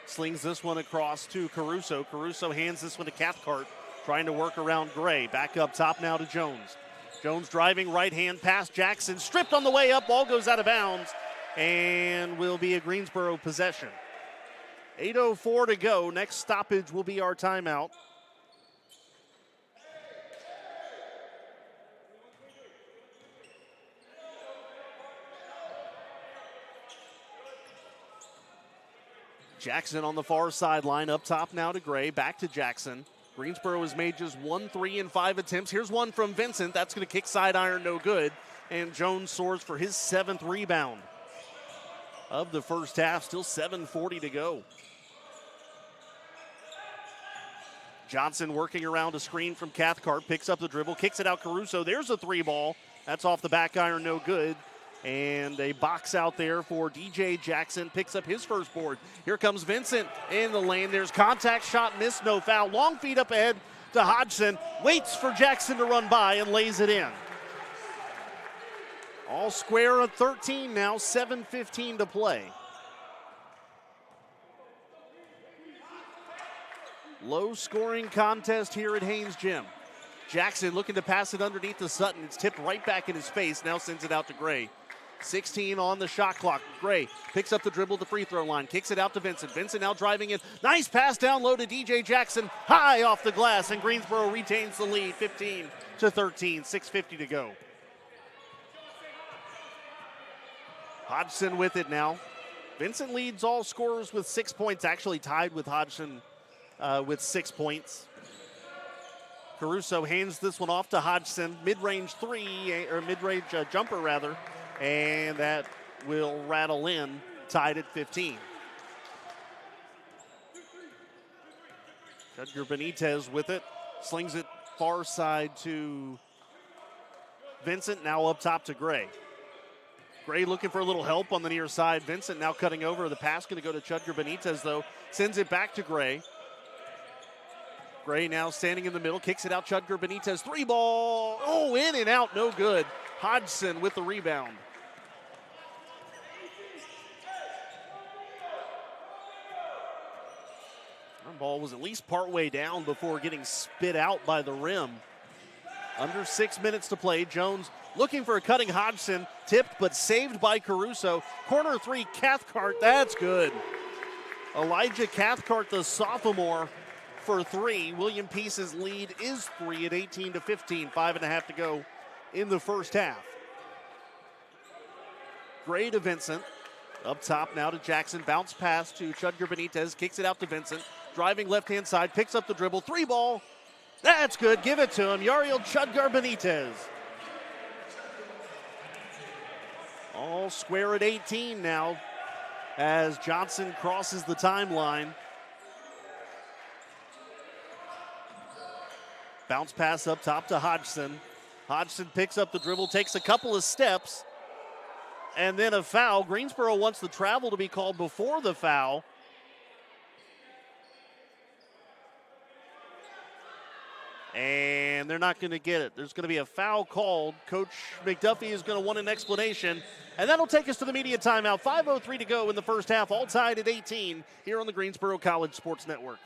Slings this one across to Caruso. Caruso hands this one to Cathcart, trying to work around Gray. Back up top now to Jones. Jones driving right hand past Jackson. Stripped on the way up. Ball goes out of bounds and will be a Greensboro possession. 8:04 to go. Next stoppage will be our timeout. Jackson on the far sideline, up top now to Gray, back to Jackson. Greensboro has made just 1 3 in 5 attempts. Here's one from Vincent. That's going to kick side iron, no good. And Jones soars for his 7th rebound of the first half. Still 7:40 to go. Johnson working around a screen from Cathcart, picks up the dribble, kicks it out Caruso. There's a 3 ball. That's off the back iron, no good. And a box out there for DJ Jackson, picks up his first board. Here comes Vincent in the lane. There's contact, shot missed, no foul. Long feed up ahead to Hodgson. Waits for Jackson to run by and lays it in. All square at 13 now, 7:15 to play. Low scoring contest here at Haynes Gym. Jackson looking to pass it underneath to Sutton. It's tipped right back in his face. Now sends it out to Gray. 16 on the shot clock. Gray picks up the dribble at the free throw line, kicks it out to Vincent. Vincent now driving in. Nice pass down low to DJ Jackson. High off the glass, and Greensboro retains the lead, 15-13, 6:50 to go. Hodgson with it now. Vincent leads all scorers with 6 points, actually tied with Hodgson with 6 points. Caruso hands this one off to Hodgson. Mid-range jumper rather. And that will rattle in, tied at 15. Edgar Benitez with it. Slings it far side to Vincent, now up top to Gray. Gray looking for a little help on the near side. Vincent now cutting over. The pass going to go to Chudger Benitez, though. Sends it back to Gray. Gray now standing in the middle, kicks it out. Chudger Benitez, 3 ball. Oh, in and out, no good. Hodgson with the rebound. That ball was at least partway down before getting spit out by the rim. Under 6 minutes to play. Jones looking for a cutting Hodgson. Tipped but saved by Caruso. Corner 3, Cathcart. That's good. Elijah Cathcart, the sophomore, for 3. William Peace's lead is 3 at 18-15. 5.5 to go in the first half. Gray to Vincent. Up top now to Jackson. Bounce pass to Chudger Benitez. Kicks it out to Vincent. Driving left-hand side. Picks up the dribble. 3 ball. That's good. Give it to him. Yariel Chudger Benitez. All square at 18 now as Johnson crosses the timeline. Bounce pass up top to Hodgson. Hodgson picks up the dribble, takes a couple of steps, and then a foul. Greensboro wants the travel to be called before the foul. And they're not going to get it. There's going to be a foul called. Coach McDuffie is going to want an explanation. And that'll take us to the media timeout. 5:03 to go in the first half, all tied at 18 here on the Greensboro College Sports Network.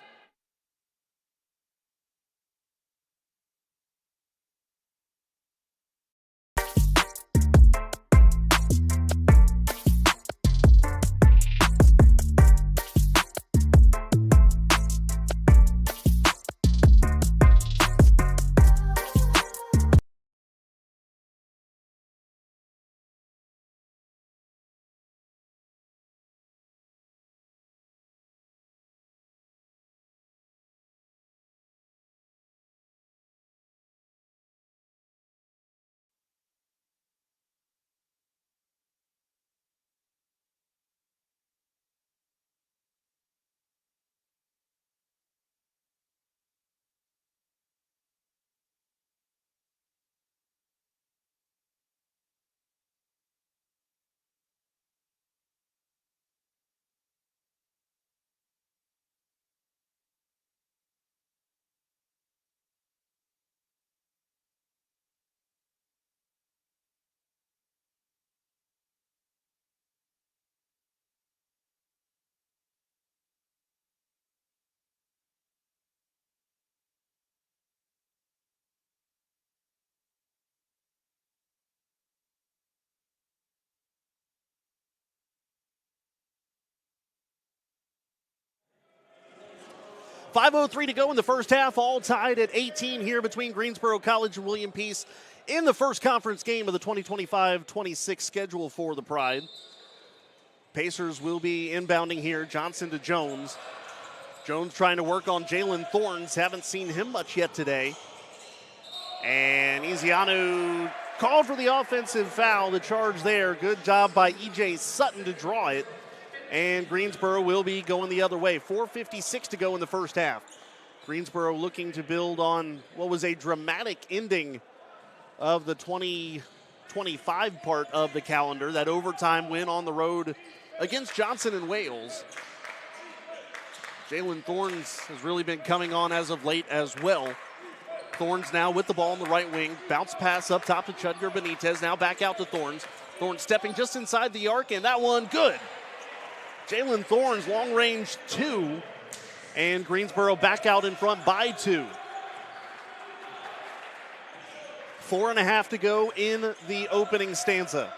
.503 to go in the first half, all tied at 18 here between Greensboro College and William Peace in the first conference game of the 2025-26 schedule for the Pride. Pacers will be inbounding here. Johnson to Jones. Jones trying to work on Jalen Thorns. Haven't seen him much yet today. And Ezianu called for the offensive foul. The charge there. Good job by E.J. Sutton to draw it. And Greensboro will be going the other way. 4:56 to go in the first half. Greensboro looking to build on what was a dramatic ending of the 2025 part of the calendar, that overtime win on the road against Johnson and Wales. Jalen Thorns has really been coming on as of late as well. Thorns now with the ball on the right wing. Bounce pass up top to Chudger Benitez. Now back out to Thorns. Thorns stepping just inside the arc, and that one good. Jalen Thorns, long range 2, and Greensboro back out in front by 2. 4.5 to go in the opening stanza.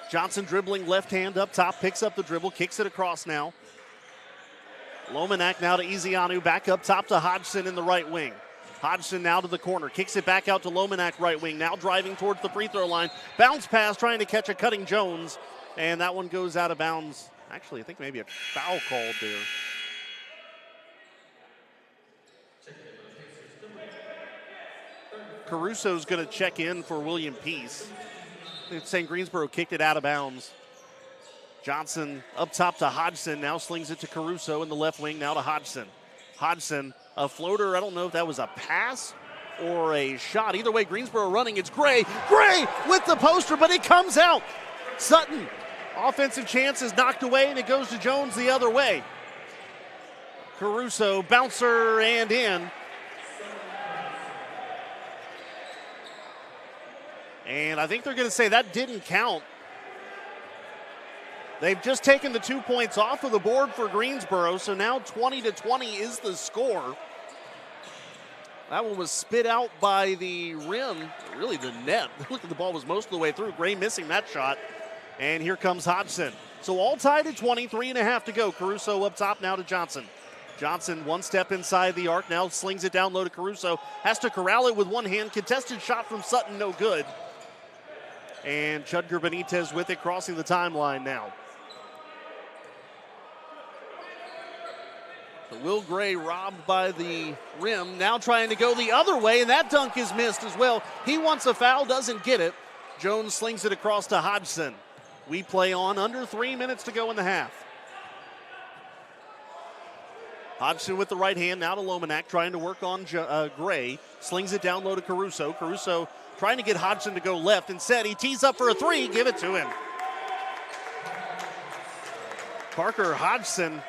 Johnson dribbling left hand up top, picks up the dribble, kicks it across now. Lomanak now to Ezianu, back up top to Hodgson in the right wing. Hodgson now to the corner, kicks it back out to Lomanak right wing, now driving towards the free throw line. Bounce pass trying to catch a cutting Jones, and that one goes out of bounds. Actually, I think maybe a foul called there. Caruso's going to check in for William Peace. It's saying Greensboro kicked it out of bounds. Johnson up top to Hodgson, now slings it to Caruso in the left wing, now to Hodgson. Hodgson, a floater, I don't know if that was a pass or a shot. Either way, Greensboro running, it's Gray. Gray with the poster, but it comes out. Sutton. Offensive chance is knocked away, and it goes to Jones the other way. Caruso, bouncer, and in. And I think they're going to say that didn't count. They've just taken the 2 points off of the board for Greensboro, so now 20-20 is the score. That one was spit out by the rim, really the net. Look at the ball was most of the way through. Gray missing that shot. And here comes Hodgson. So all tied at 20, 3.5 to go. Caruso up top now to Johnson. Johnson one step inside the arc, now slings it down low to Caruso. Has to corral it with one hand. Contested shot from Sutton, no good. And Chudger Benitez with it, crossing the timeline now. So Will Gray robbed by the rim, now trying to go the other way, and that dunk is missed as well. He wants a foul, doesn't get it. Jones slings it across to Hodgson. We play on, under 3 minutes to go in the half. Hodgson with the right hand, now to Lomanak, trying to work on Gray. Slings it down low to Caruso. Caruso trying to get Hodgson to go left. Instead, he tees up for a three. Give it to him. Parker Hodgson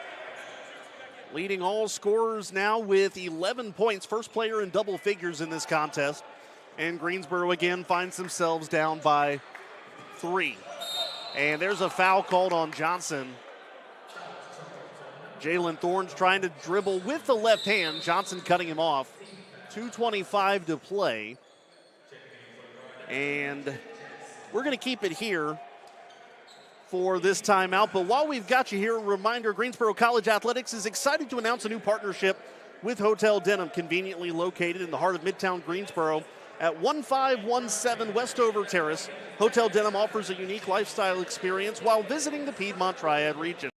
leading all scorers now with 11 points. First player in double figures in this contest. And Greensboro again finds themselves down by 3. And there's a foul called on Johnson. Jalen Thorne's trying to dribble with the left hand. Johnson cutting him off. 2:25 to play. And we're going to keep it here for this timeout. But while we've got you here, a reminder, Greensboro College Athletics is excited to announce a new partnership with Hotel Denham, conveniently located in the heart of Midtown Greensboro at 1517 Westover Terrace. Hotel Denham offers a unique lifestyle experience while visiting the Piedmont Triad region.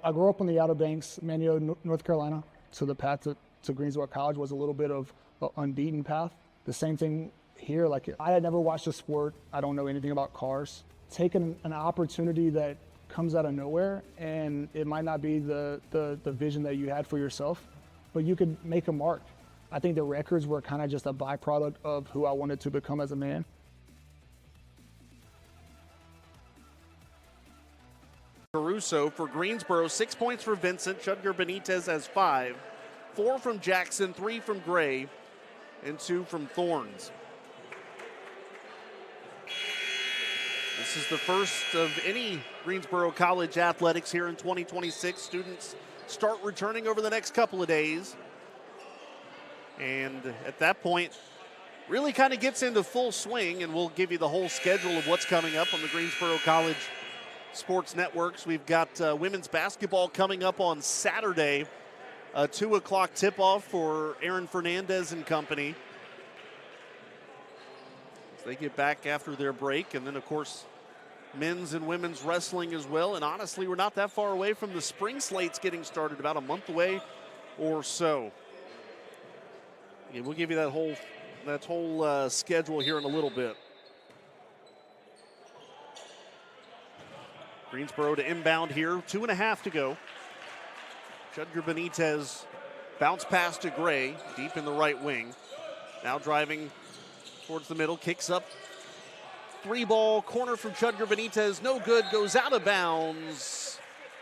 I grew up on the Outer Banks, Manio, North Carolina. So the path to Greensboro College was a little bit of an unbeaten path. The same thing here. Like, I had never watched a sport. I don't know anything about cars. Taking an opportunity that comes out of nowhere, and it might not be the vision that you had for yourself, but you could make a mark. I think the records were kind of just a byproduct of who I wanted to become as a man.
Caruso for Greensboro, 6 points for Vincent. Chudgar Benitez has 5. 4 from Jackson, 3 from Gray, and 2 from Thorns. This is the first of any Greensboro College athletics here in 2026. Students start returning over the next couple of days. And at that point, really kind of gets into full swing, and we'll give you the whole schedule of what's coming up on the Greensboro College Sports Networks. We've got women's basketball coming up on Saturday, a 2 o'clock tip-off for Aaron Fernandez and company. So they get back after their break, and then, of course, men's and women's wrestling as well. And honestly, we're not that far away from the spring slates getting started, about a month away or so. Yeah, we'll give you that whole schedule here in a little bit. Greensboro to inbound here, 2.5 to go. Chudgar Benitez bounce pass to Gray, deep in the right wing. Now driving towards the middle, kicks up. 3-ball, corner from Chudgar Benitez, no good, goes out of bounds.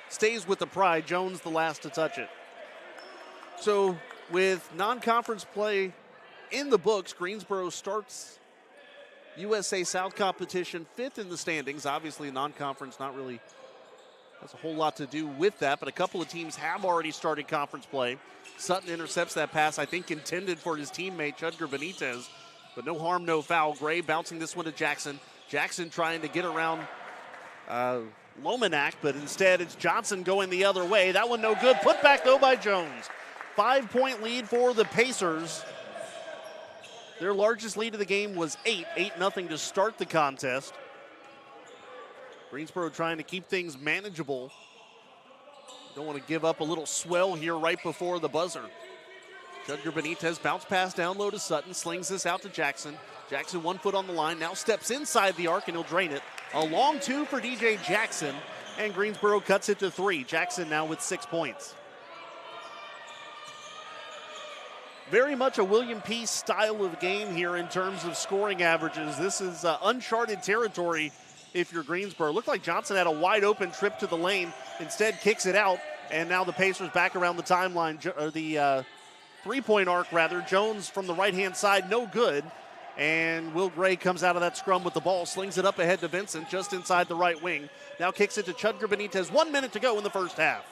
Stays with the Pride. Jones the last to touch it. So with non-conference play in the books, Greensboro starts USA South competition 5th in the standings. Obviously, non-conference not really has a whole lot to do with that, but a couple of teams have already started conference play. Sutton intercepts that pass, I think intended for his teammate Chudgar Benitez, but no harm, no foul. Gray bouncing this one to Jackson. Jackson trying to get around Lomanak, but instead it's Johnson going the other way. That one no good. Put back though by Jones. 5-point lead for the Pacers. Their largest lead of the game was 8-0 to start the contest. Greensboro trying to keep things manageable. Don't want to give up a little swell here right before the buzzer. Chudgar Benitez bounce pass down low to Sutton, slings this out to Jackson. Jackson 1 foot on the line, now steps inside the arc and he'll drain it. A long 2 for DJ Jackson, and Greensboro cuts it to 3. Jackson now with 6 points. Very much a William Peace style of game here in terms of scoring averages. This is uncharted territory if you're Greensboro. Looked like Johnson had a wide open trip to the lane, instead kicks it out, and now the Pacers back around the timeline, or the three-point arc rather. Jones from the right-hand side, no good, and Will Gray comes out of that scrum with the ball, slings it up ahead to Vincent just inside the right wing. Now kicks it to Chudgar Benitez. 1 minute to go in the first half.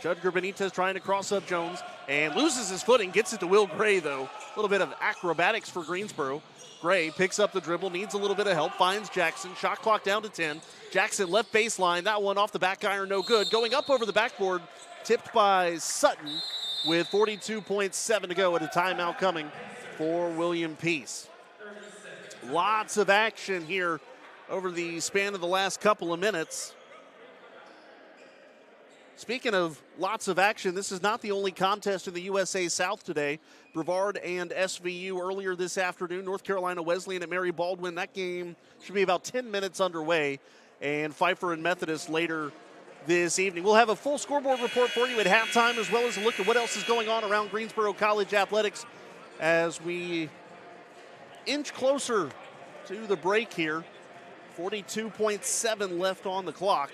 Chudgar Benitez trying to cross up Jones and loses his footing, gets it to Will Gray though. A little bit of acrobatics for Greensboro. Gray picks up the dribble, needs a little bit of help, finds Jackson. Shot clock down to 10. Jackson left baseline, that one off the back iron, no good. Going up over the backboard, tipped by Sutton with 42.7 to go, at a timeout coming for William Peace. Lots of action here over the span of the last couple of minutes. Speaking of lots of action, this is not the only contest in the USA South today. Brevard and SVU earlier this afternoon. North Carolina Wesleyan at Mary Baldwin. That game should be about 10 minutes underway. And Pfeiffer and Methodist later this evening. We'll have a full scoreboard report for you at halftime, as well as a look at what else is going on around Greensboro College athletics as we inch closer to the break here. 42.7 left on the clock.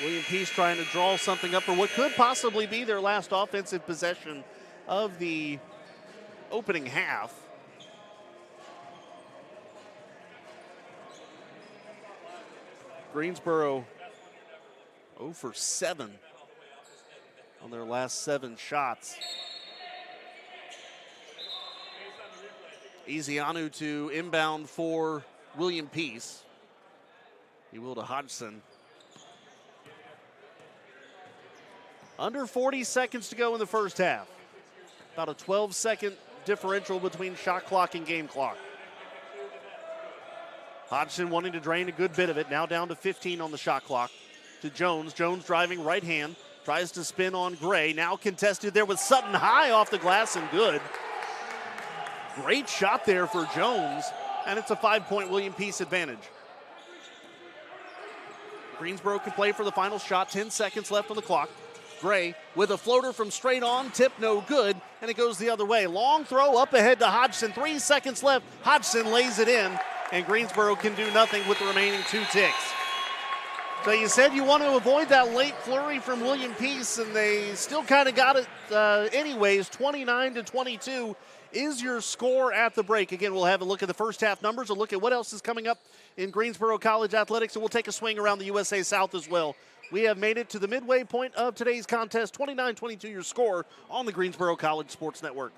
William Peace trying to draw something up for what could possibly be their last offensive possession of the opening half. Greensboro 0 for 7 on their last 7 shots. Ezeanu to inbound for William Peace. He will to Hodgson. Under 40 seconds to go in the first half. About a 12-second differential between shot clock and game clock. Hodgson wanting to drain a good bit of it. Now down to 15 on the shot clock. To Jones. Jones driving right hand. Tries to spin on Gray. Now contested there with Sutton high off the glass and good. Great shot there for Jones. And it's a 5-point William Peace advantage. Greensboro can play for the final shot. 10 seconds left on the clock. Gray with a floater from straight on, tip no good, and it goes the other way. Long throw up ahead to Hodgson, 3 seconds left. Hodgson lays it in, and Greensboro can do nothing with the remaining 2 ticks. So you said you want to avoid that late flurry from William Peace, and they still kind of got it anyways. 29-22 is your score at the break. Again, we'll have a look at the first half numbers, a look at what else is coming up in Greensboro College athletics, and we'll take a swing around the USA South as well. We have made it to the midway point of today's contest. 29-22 your score on the Greensboro College Sports Network.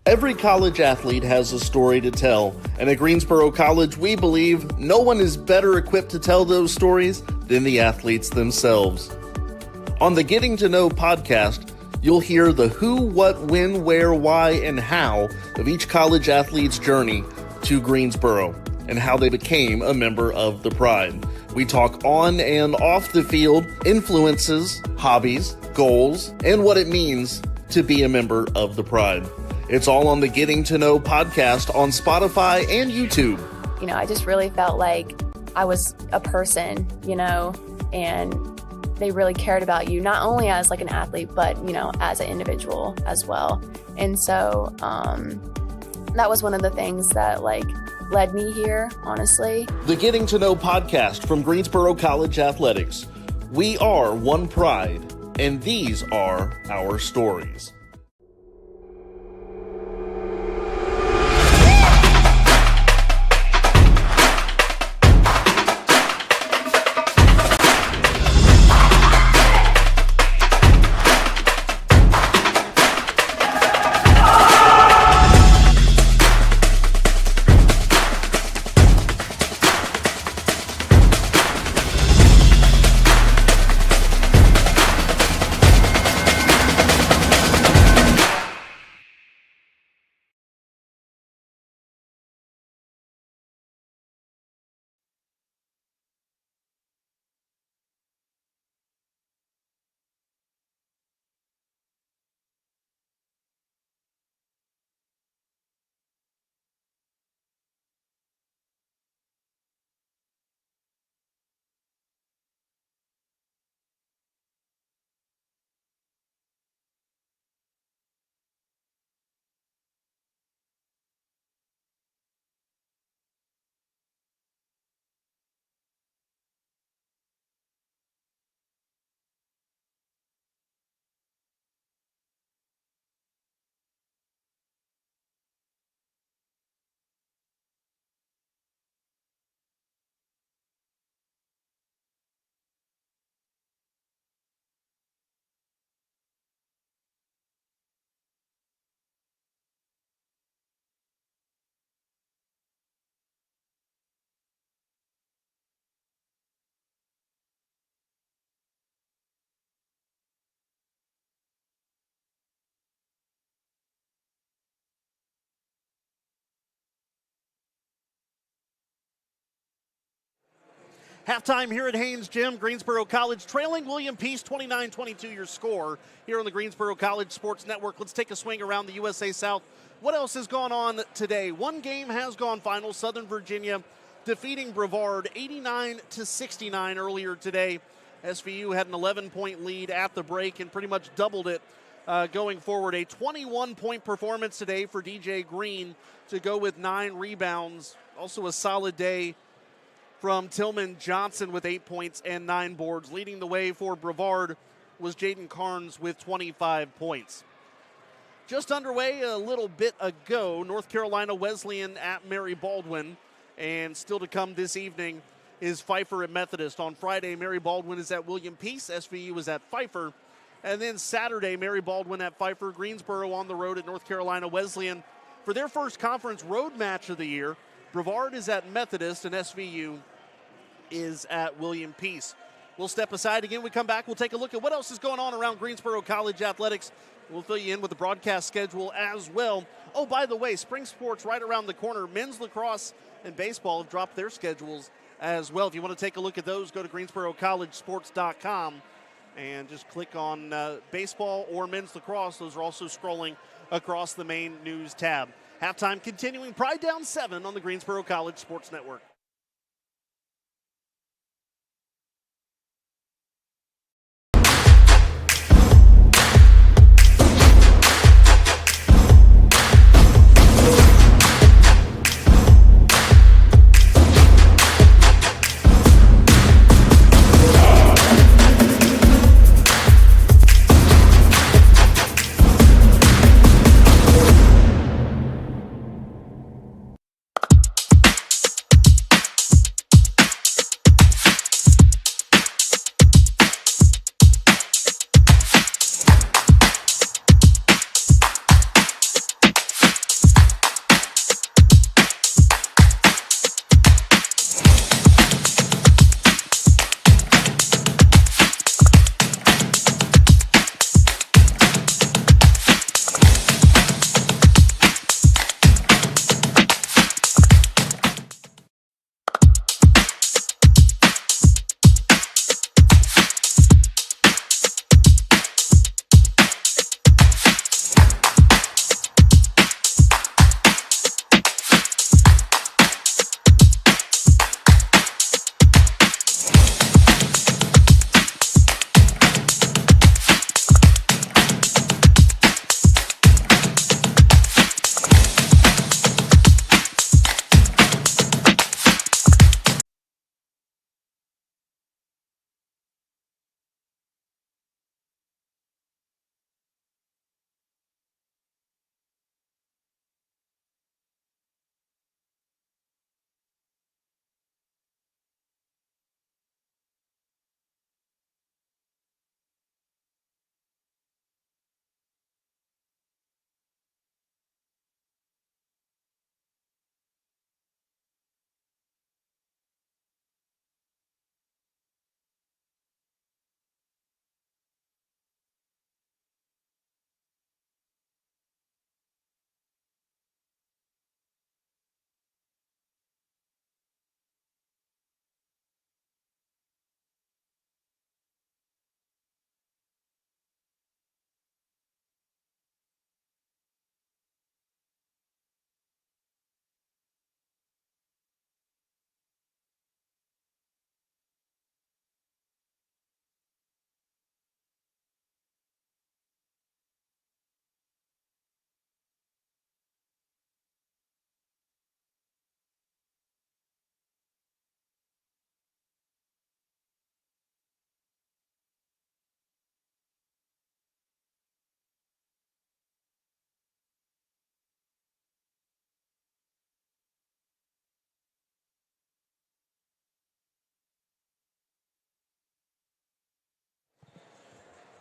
Every college athlete has a story to tell, and at Greensboro College, we believe no one is better equipped to tell those stories than the athletes themselves. On the Getting to Know podcast, you'll hear the who, what, when, where, why, and how of each college athlete's journey to Greensboro and how they became a member of the Pride. We talk on and off the field, influences, hobbies, goals, and what it means to be a member of the Pride. It's all on the Getting to Know podcast on Spotify and YouTube.
You know, I just really felt like I was a person, you know, and they really cared about you, not only as like an athlete, but, you know, as an individual as well. And so that was one of the things that led me here, honestly.
The Getting to Know podcast from Greensboro College Athletics. We are one pride, and these are our stories. Halftime here at Haynes Gym, Greensboro College trailing William Peace 29-22 your score here on the Greensboro College Sports Network. Let's take a swing around the USA South. What else has gone on today? One game has gone final. Southern Virginia defeating Brevard 89-69 earlier today. SVU had an 11-point lead at the break and pretty much doubled it going forward. A 21-point performance today for DJ Green to go with 9 rebounds. Also a solid day from Tillman Johnson with 8 points and 9 boards. Leading the way for Brevard was Jaden Carnes with 25 points. Just underway a little bit ago, North Carolina Wesleyan at Mary Baldwin. And still to come this evening is Pfeiffer at Methodist. On Friday, Mary Baldwin is at William Peace. SVU is at Pfeiffer. And then Saturday, Mary Baldwin at Pfeiffer. Greensboro on the road at North Carolina Wesleyan for their first conference road match of the year. Brevard is at Methodist, and SVU is at William Peace. We'll step aside again. We come back. We'll take a look at what else is going on around Greensboro College athletics. We'll fill you in with the broadcast schedule as well. Oh, by the way, spring sports right around the corner. Men's lacrosse and baseball have dropped their schedules as well. If you want to take a look at those, go to GreensboroCollegeSports.com and just click on baseball or men's lacrosse. Those are also scrolling across the main news tab. Halftime continuing. Pride down 7 on the Greensboro College Sports Network.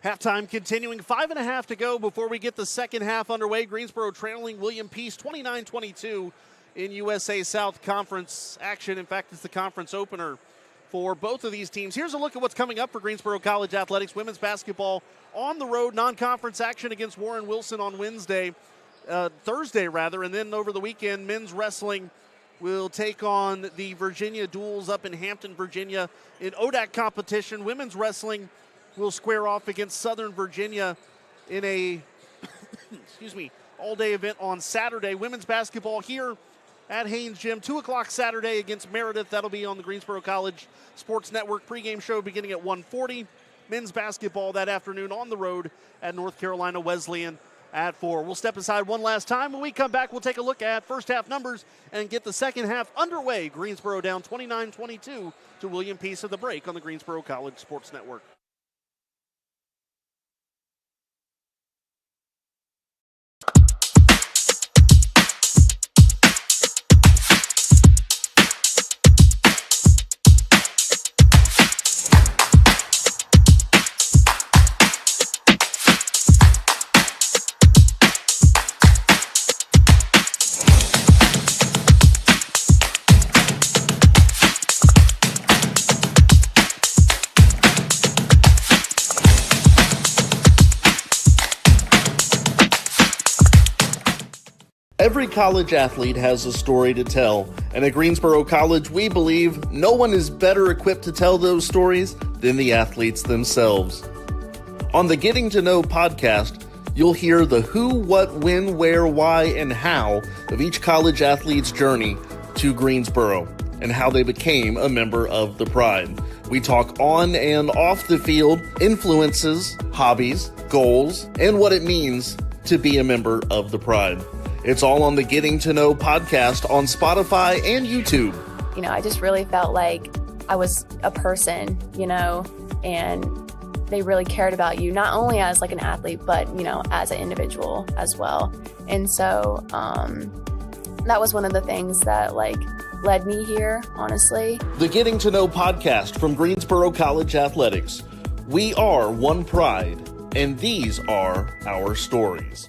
Halftime continuing, 5.5 to go before we get the second half underway. Greensboro trailing William Peace 29-22 in USA South Conference action. In fact, it's the conference opener for both of these teams. Here's a look at what's coming up for Greensboro College Athletics. Women's basketball on the road, non-conference action against Warren Wilson on Thursday, and then over the weekend, men's wrestling will take on the Virginia Duels up in Hampton, Virginia in ODAC competition. Women's wrestling will square off against Southern Virginia in a all-day event on Saturday. Women's basketball here at Haynes Gym, 2 o'clock Saturday against Meredith. That'll be on the Greensboro College Sports Network pregame show beginning at 1:40. Men's basketball that afternoon on the road at North Carolina Wesleyan at 4. We'll step aside one last time. When we come back, we'll take a look at first half numbers and get the second half underway. Greensboro down 29-22 to William Peace at the break on the Greensboro College Sports Network. Every college athlete has a story to tell, and at Greensboro College, we believe no one is better equipped to tell those stories than the athletes themselves. On the Getting to Know podcast, you'll hear the who, what, when, where, why, and how of each college athlete's journey to Greensboro and how they became a member of the Pride. We talk on and off the field, influences, hobbies, goals, and what it means to be a member of the Pride. It's all on the Getting to Know podcast on Spotify and YouTube.
I just really felt like I was a person, and they really cared about you, not only as like an athlete, but, as an individual as well. And so that was one of the things that led me here, honestly.
The Getting to Know podcast from Greensboro College Athletics. We are one Pride, and these are our stories.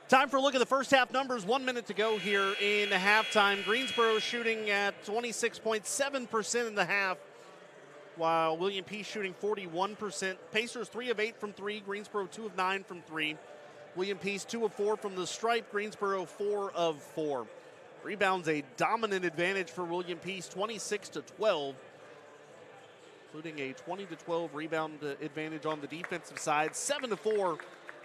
Time for a look at the first half numbers. 1 minute to go here in halftime. Greensboro shooting at 26.7% in the half, while William Peace shooting 41%. Pacers 3 of 8 from 3. Greensboro 2 of 9 from 3. William Peace 2 of 4 from the stripe. Greensboro 4 of 4. Rebounds a dominant advantage for William Peace, 26-12. including a 20-12 rebound advantage on the defensive side. 7-4,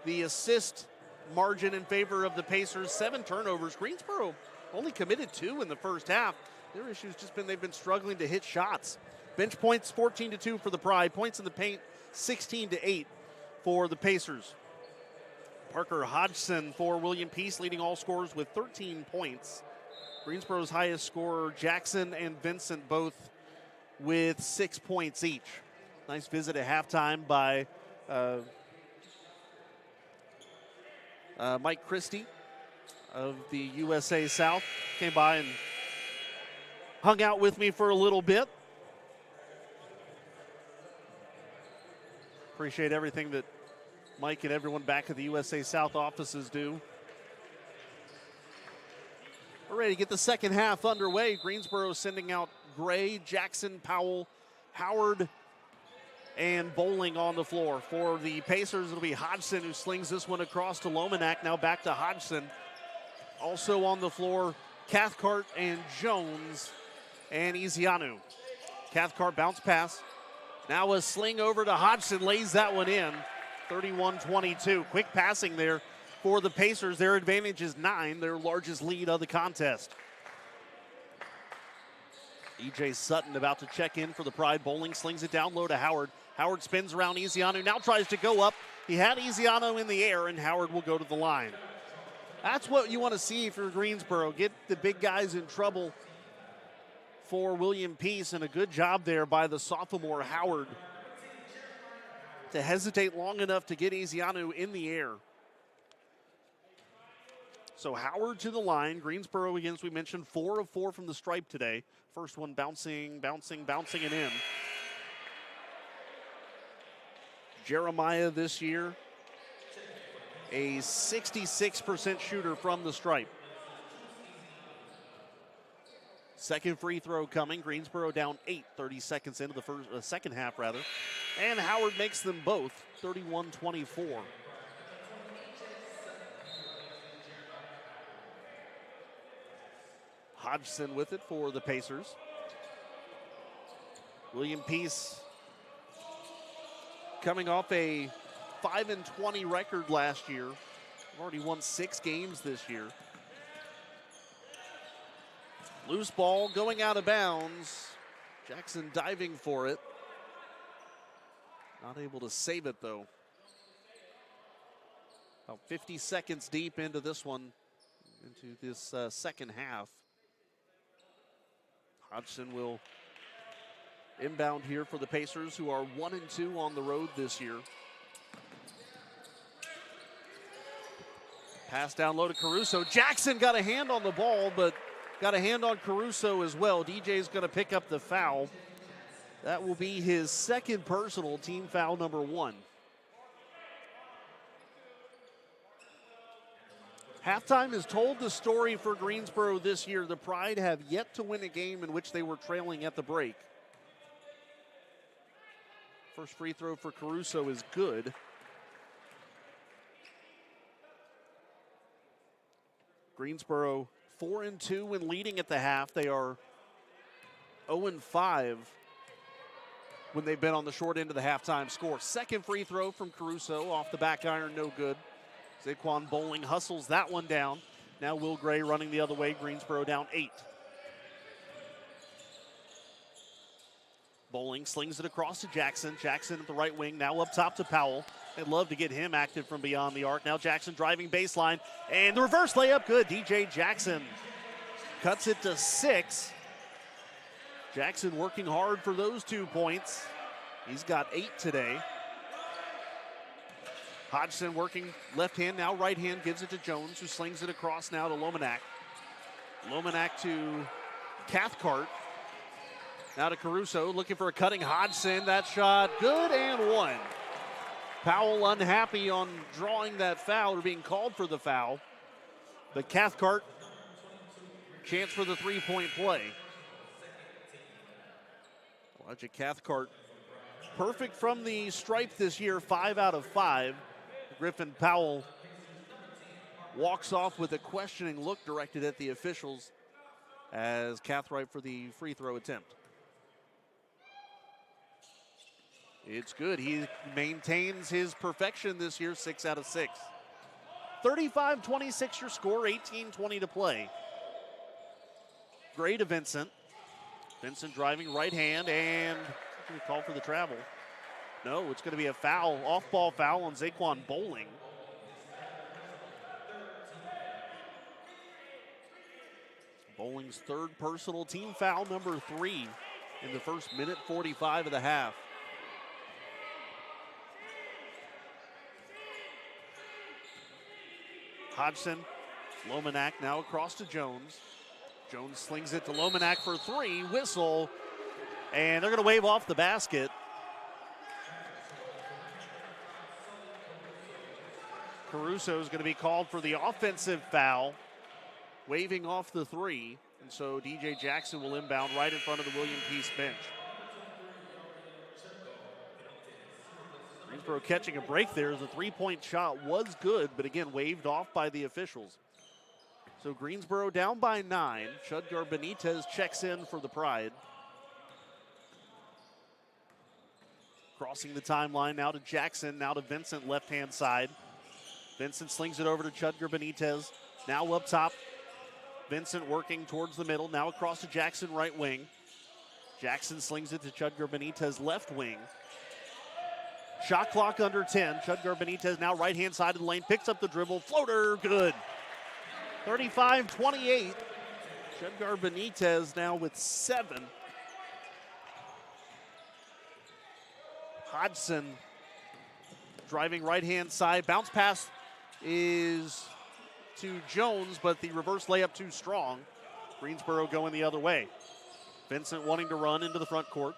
the assist margin in favor of the Pacers. 7 turnovers. Greensboro only committed 2 in the first half. Their issue's just been they've been struggling to hit shots. Bench points 14-2 for the Pride. Points in the paint 16-8 for the Pacers. Parker Hodgson for William Peace leading all scorers with 13 points. Greensboro's highest scorer, Jackson and Vincent, both with 6 points each. Nice visit at halftime by Mike Christie of the USA South. Came by and hung out with me for a little bit. Appreciate everything that Mike and everyone back at the USA South offices do. We're ready to get the second half underway. Greensboro sending out Gray, Jackson, Powell, Howard, and Bowling on the floor. For the Pacers, it'll be Hodgson who slings this one across to Lomanak. Now back to Hodgson. Also on the floor, Cathcart and Jones and Ezianu. Cathcart bounce pass. Now a sling over to Hodgson, lays that one in. 31-22. Quick passing there for the Pacers. Their advantage is 9, their largest lead of the contest. E.J. Sutton about to check in for the Pride. Bowling slings it down low to Howard. Howard spins around Ezianu, now tries to go up. He had Ezianu in the air, and Howard will go to the line. That's what you want to see for Greensboro. Get the big guys in trouble for William Peace, and a good job there by the sophomore Howard to hesitate long enough to get Ezianu in the air. So Howard to the line. Greensboro, again, as we mentioned, 4 of 4 from the stripe today. First one bouncing and in. Jeremiah this year, a 66% shooter from the stripe. Second free throw coming. Greensboro down 8, 30 seconds into the second half, rather. And Howard makes them both, 31-24. Hodgson with it for the Pacers. William Peace coming off a 5-20 record last year. Already won 6 games this year. Loose ball going out of bounds. Jackson diving for it. Not able to save it, though. About 50 seconds deep into this one, into this second half. Hodgson will inbound here for the Pacers, who are 1-2 on the road this year. Pass down low to Caruso. Jackson got a hand on the ball, but got a hand on Caruso as well. DJ's going to pick up the foul. That will be his second personal, team foul number 1. Halftime has told the story for Greensboro this year. The Pride have yet to win a game in which they were trailing at the break. First free throw for Caruso is good. Greensboro 4-2 when leading at the half. They are 0-5 when they've been on the short end of the halftime score. Second free throw from Caruso off the back iron, no good. Zaquan Bowling hustles that one down. Now Will Gray running the other way. Greensboro down 8. Bowling slings it across to Jackson. Jackson at the right wing, now up top to Powell. They'd love to get him active from beyond the arc. Now Jackson driving baseline, and the reverse layup, good. DJ Jackson cuts it to 6. Jackson working hard for those 2 points. He's got 8 today. Hodgson working left hand, now right hand, gives it to Jones, who slings it across now to Lomanak. Lomanak to Cathcart. Now to Caruso, looking for a cutting Hodgson. That shot, good and 1. Powell unhappy on drawing that foul, or being called for the foul. But Cathcart, chance for the 3-point play. Elijah Cathcart, perfect from the stripe this year, 5 out of 5. Griffin Powell walks off with a questioning look directed at the officials as Cathcart for the free throw attempt. It's good. He maintains his perfection this year, 6 out of 6. 35-26 your score, 18-20 to play. Gray to Vincent. Vincent driving right hand, and going to call for the travel. No, it's going to be a foul, off-ball foul on Zaquan Bowling. Bowling's third personal, team foul number 3 in the first minute 45 of the half. Hodgson, Lomanak now across to Jones. Jones slings it to Lomanak for 3, whistle, and they're going to wave off the basket. Caruso is going to be called for the offensive foul, waving off the 3, and so DJ Jackson will inbound right in front of the William Peace bench. Greensboro catching a break there as a 3-point shot was good, but again waved off by the officials. So Greensboro down by 9. Chudgar Benitez checks in for the Pride. Crossing the timeline now to Jackson, now to Vincent, left-hand side. Vincent slings it over to Chudgar Benitez. Now up top, Vincent working towards the middle. Now across to Jackson, right wing. Jackson slings it to Chudgar Benitez, left wing. Shot clock under 10. Chudgar Benitez now right-hand side of the lane. Picks up the dribble. Floater, good. 35-28. Chudgar Benitez now with 7. Hodgson driving right-hand side. Bounce pass is to Jones, but the reverse layup too strong. Greensboro going the other way. Vincent wanting to run into the front court.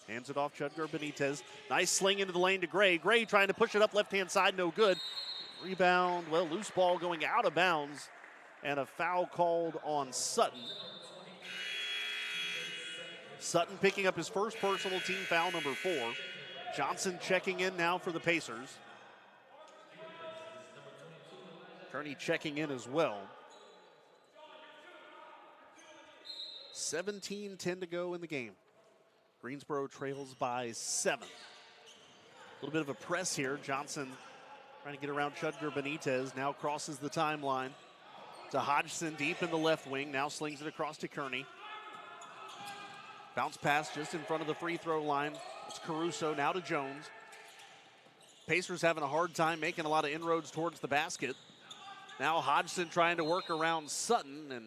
Hands it off Chudgar Benitez. Nice sling into the lane to Gray. Gray trying to push it up left-hand side, no good. Rebound, well, loose ball going out of bounds, and a foul called on Sutton. Sutton picking up his first personal, team foul number 4. Johnson checking in now for the Pacers. Kearney checking in as well. 17-10 to go in the game. Greensboro trails by 7. A little bit of a press here. Johnson trying to get around Chudgar Benitez. Now crosses the timeline to Hodgson deep in the left wing. Now slings it across to Kearney. Bounce pass just in front of the free throw line. It's Caruso now to Jones. Pacers having a hard time making a lot of inroads towards the basket. Now Hodgson trying to work around Sutton and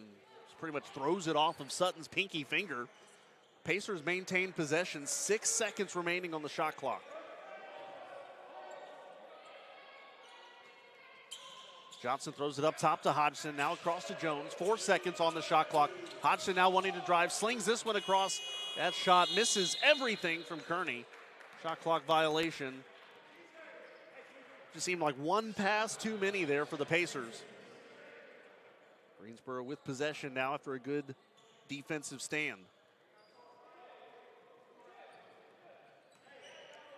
pretty much throws it off of Sutton's pinky finger. Pacers maintain possession, 6 seconds remaining on the shot clock. Johnson throws it up top to Hodgson, now across to Jones. 4 seconds on the shot clock. Hodgson now wanting to drive, slings this one across. That shot misses everything from Kearney. Shot clock violation. Just seemed like one pass too many there for the Pacers. Greensboro with possession now after a good defensive stand.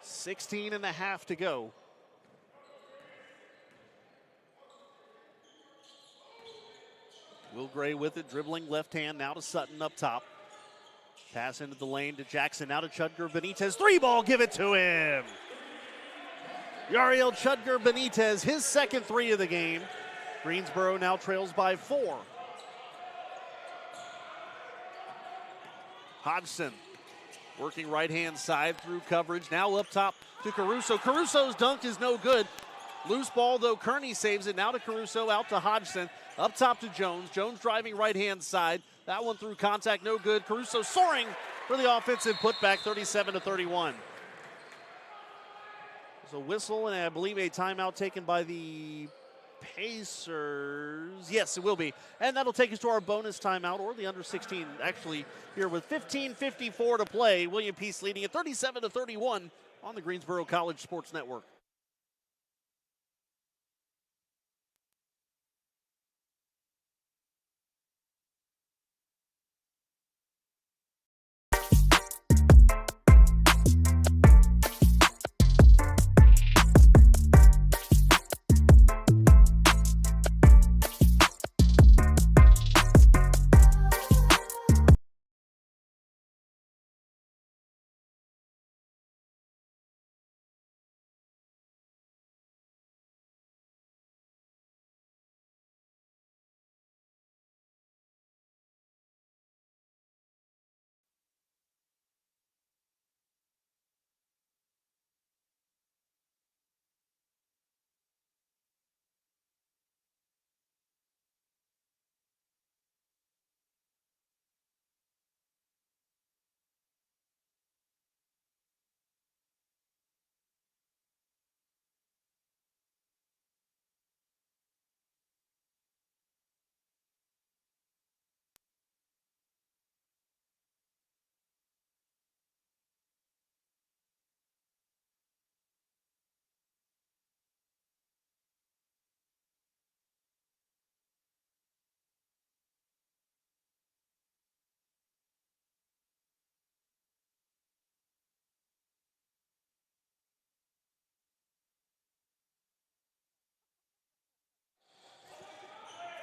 16.5 to go. Will Gray with it, dribbling left hand now to Sutton up top. Pass into the lane to Jackson, now to Chudgar Benitez. 3-ball, give it to him. Yariel Chudgar Benitez, his second 3 of the game. Greensboro now trails by 4. Hodgson working right-hand side through coverage. Now up top to Caruso. Caruso's dunk is no good. Loose ball, though. Kearney saves it. Now to Caruso, out to Hodgson. Up top to Jones. Jones driving right-hand side. That one through contact, no good. Caruso soaring for the offensive putback, 37-31. There's a whistle and I believe a timeout taken by the Pacers. Yes, it will be. And that'll take us to our bonus timeout, or the under 16 actually here with 15:54 to play. William Peace leading at 37-31 on the Greensboro College Sports Network.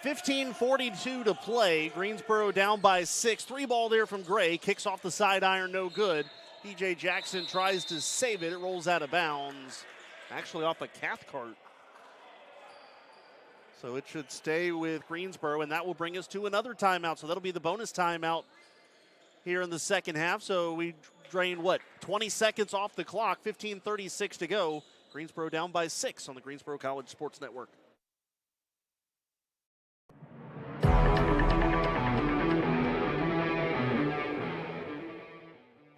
15:42 to play. Greensboro down by 6. 3-ball there from Gray. Kicks off the side iron, no good. DJ Jackson tries to save it. It rolls out of bounds. Actually off a Cathcart. So it should stay with Greensboro, and that will bring us to another timeout. So that'll be the bonus timeout here in the second half. So we drain, 20 seconds off the clock, 15:36 to go. Greensboro down by 6 on the Greensboro College Sports Network.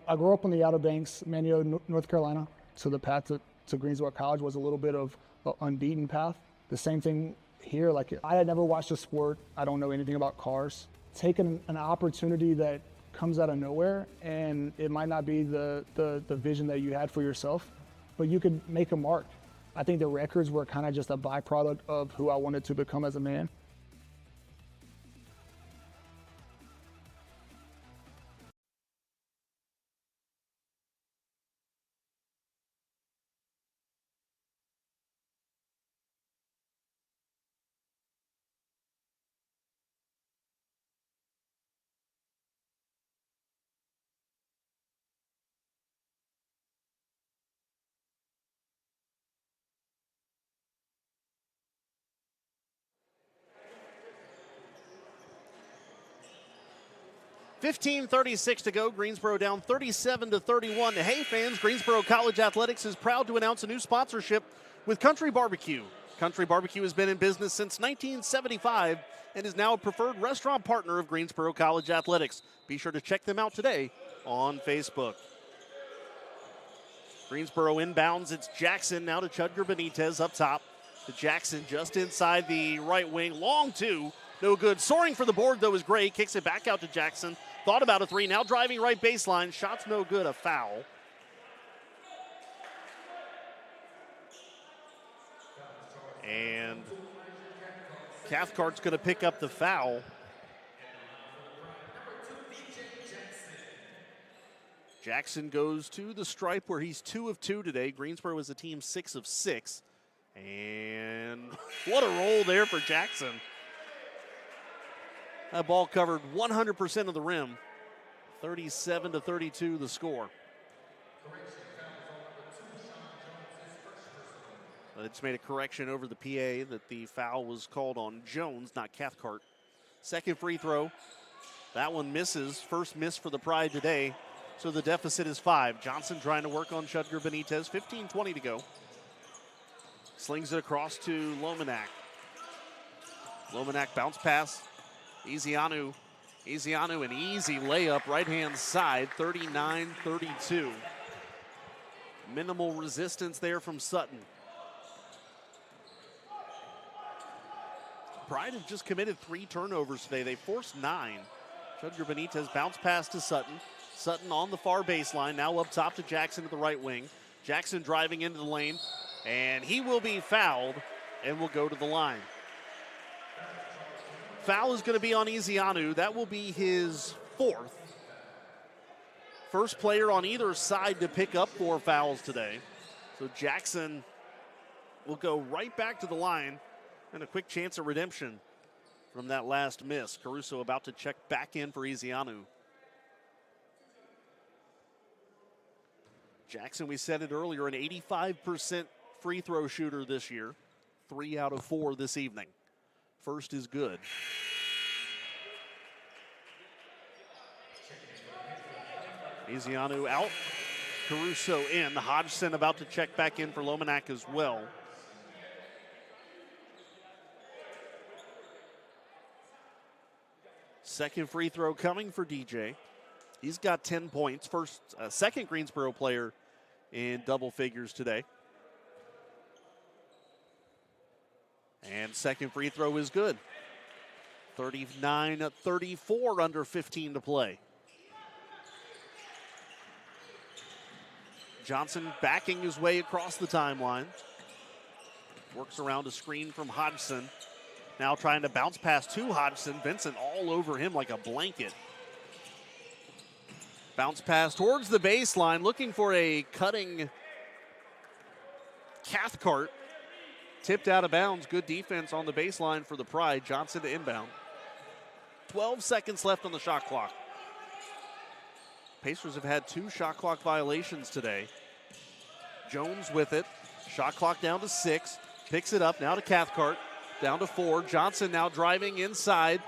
I grew up on the Outer Banks, Manio, North Carolina. So the path to Greensboro College was a little bit of an unbeaten path. The same thing here. I had never watched a sport. I don't know anything about cars. Taking an opportunity that comes out of nowhere, and it might not be the vision that you had for yourself, but you could make a mark. I think the records were kind of just a byproduct of who I wanted to become as a man.
$15:36 to go. Greensboro down 37-31. Hey fans, Greensboro College Athletics is proud to announce a new sponsorship with Country Barbecue. Country Barbecue has been in business since 1975 and is now a preferred restaurant partner of Greensboro College Athletics. Be sure to check them out today on Facebook. Greensboro inbounds. It's Jackson now to Chudger Benitez up top. To Jackson just inside the right wing. Long two. No good. Soaring for the board, though, is Gray. Kicks it back out to Jackson. Thought about a three. Now driving right baseline. Shot's no good. A foul. And Cathcart's going to pick up the foul. Jackson goes to the stripe where he's 2 of 2 today. Greensboro is a team 6 of 6. And what a roll there for Jackson. That ball covered 100% of the rim. 37-32 the score. I just made a correction over the PA that the foul was called on Jones, not Cathcart. Second free throw. That one misses. First miss for the Pride today. So the deficit is 5. Johnson trying to work on Chudger Benitez. 15:20 to go. Slings it across to Lomanak. Lomanak bounce pass. Ezeanu, an easy layup, right-hand side, 39-32. Minimal resistance there from Sutton. Pride have just committed 3 turnovers today. They forced 9. Chudger Benitez bounce pass to Sutton. Sutton on the far baseline, now up top to Jackson at the right wing. Jackson driving into the lane, and he will be fouled and will go to the line. Foul is going to be on Ezeanu. That will be his 4th. First player on either side to pick up 4 fouls today. So Jackson will go right back to the line, and a quick chance of redemption from that last miss. Caruso about to check back in for Ezeanu. Jackson, we said it earlier, an 85% free throw shooter this year. 3 out of 4 this evening. First is good. Ezeanu out. Caruso in. Hodgson about to check back in for Lomanak as well. Second free throw coming for DJ. He's got 10 points. Second Greensboro player in double figures today. And second free throw is good. 39-34, under 15 to play. Johnson backing his way across the timeline. Works around a screen from Hodgson. Now trying to bounce pass to Hodgson. Vincent all over him like a blanket. Bounce pass towards the baseline, looking for a cutting Cathcart. Tipped out of bounds. Good defense on the baseline for the Pride. Johnson to inbound. 12 seconds left on the shot clock. Pacers have had 2 shot clock violations today. Jones with it. Shot clock down to 6. Picks it up now to Cathcart. Down to 4. Johnson now driving inside.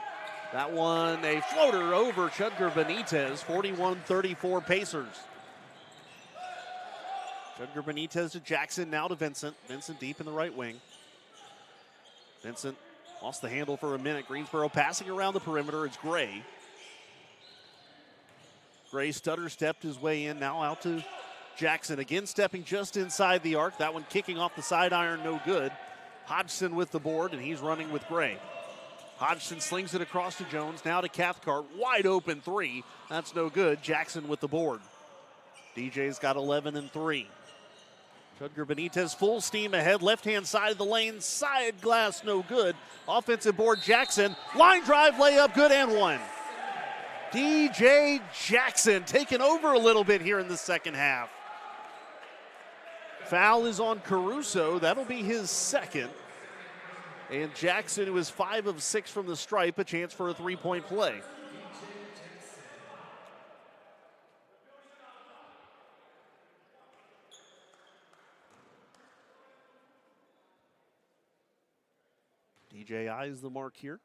That one a floater over Chudgar Benitez. 41-34 Pacers. Chudgar Benitez to Jackson, now to Vincent. Vincent deep in the right wing. Vincent lost the handle for a minute. Greensboro passing around the perimeter. It's Gray. Gray stutter stepped his way in, now out to Jackson. Again stepping just inside the arc. That one kicking off the side iron, no good. Hodgson with the board, and he's running with Gray. Hodgson slings it across to Jones, now to Cathcart. Wide open 3. That's no good. Jackson with the board. DJ's got 11 and 3. Chudgar Benitez full steam ahead, left-hand side of the lane, side glass no good. Offensive board, Jackson, line drive, layup, good and 1. DJ Jackson taking over a little bit here in the second half. Foul is on Caruso, that'll be his second. And Jackson, who is 5 of 6 from the stripe, a chance for a 3-point play. DJ eyes the mark here.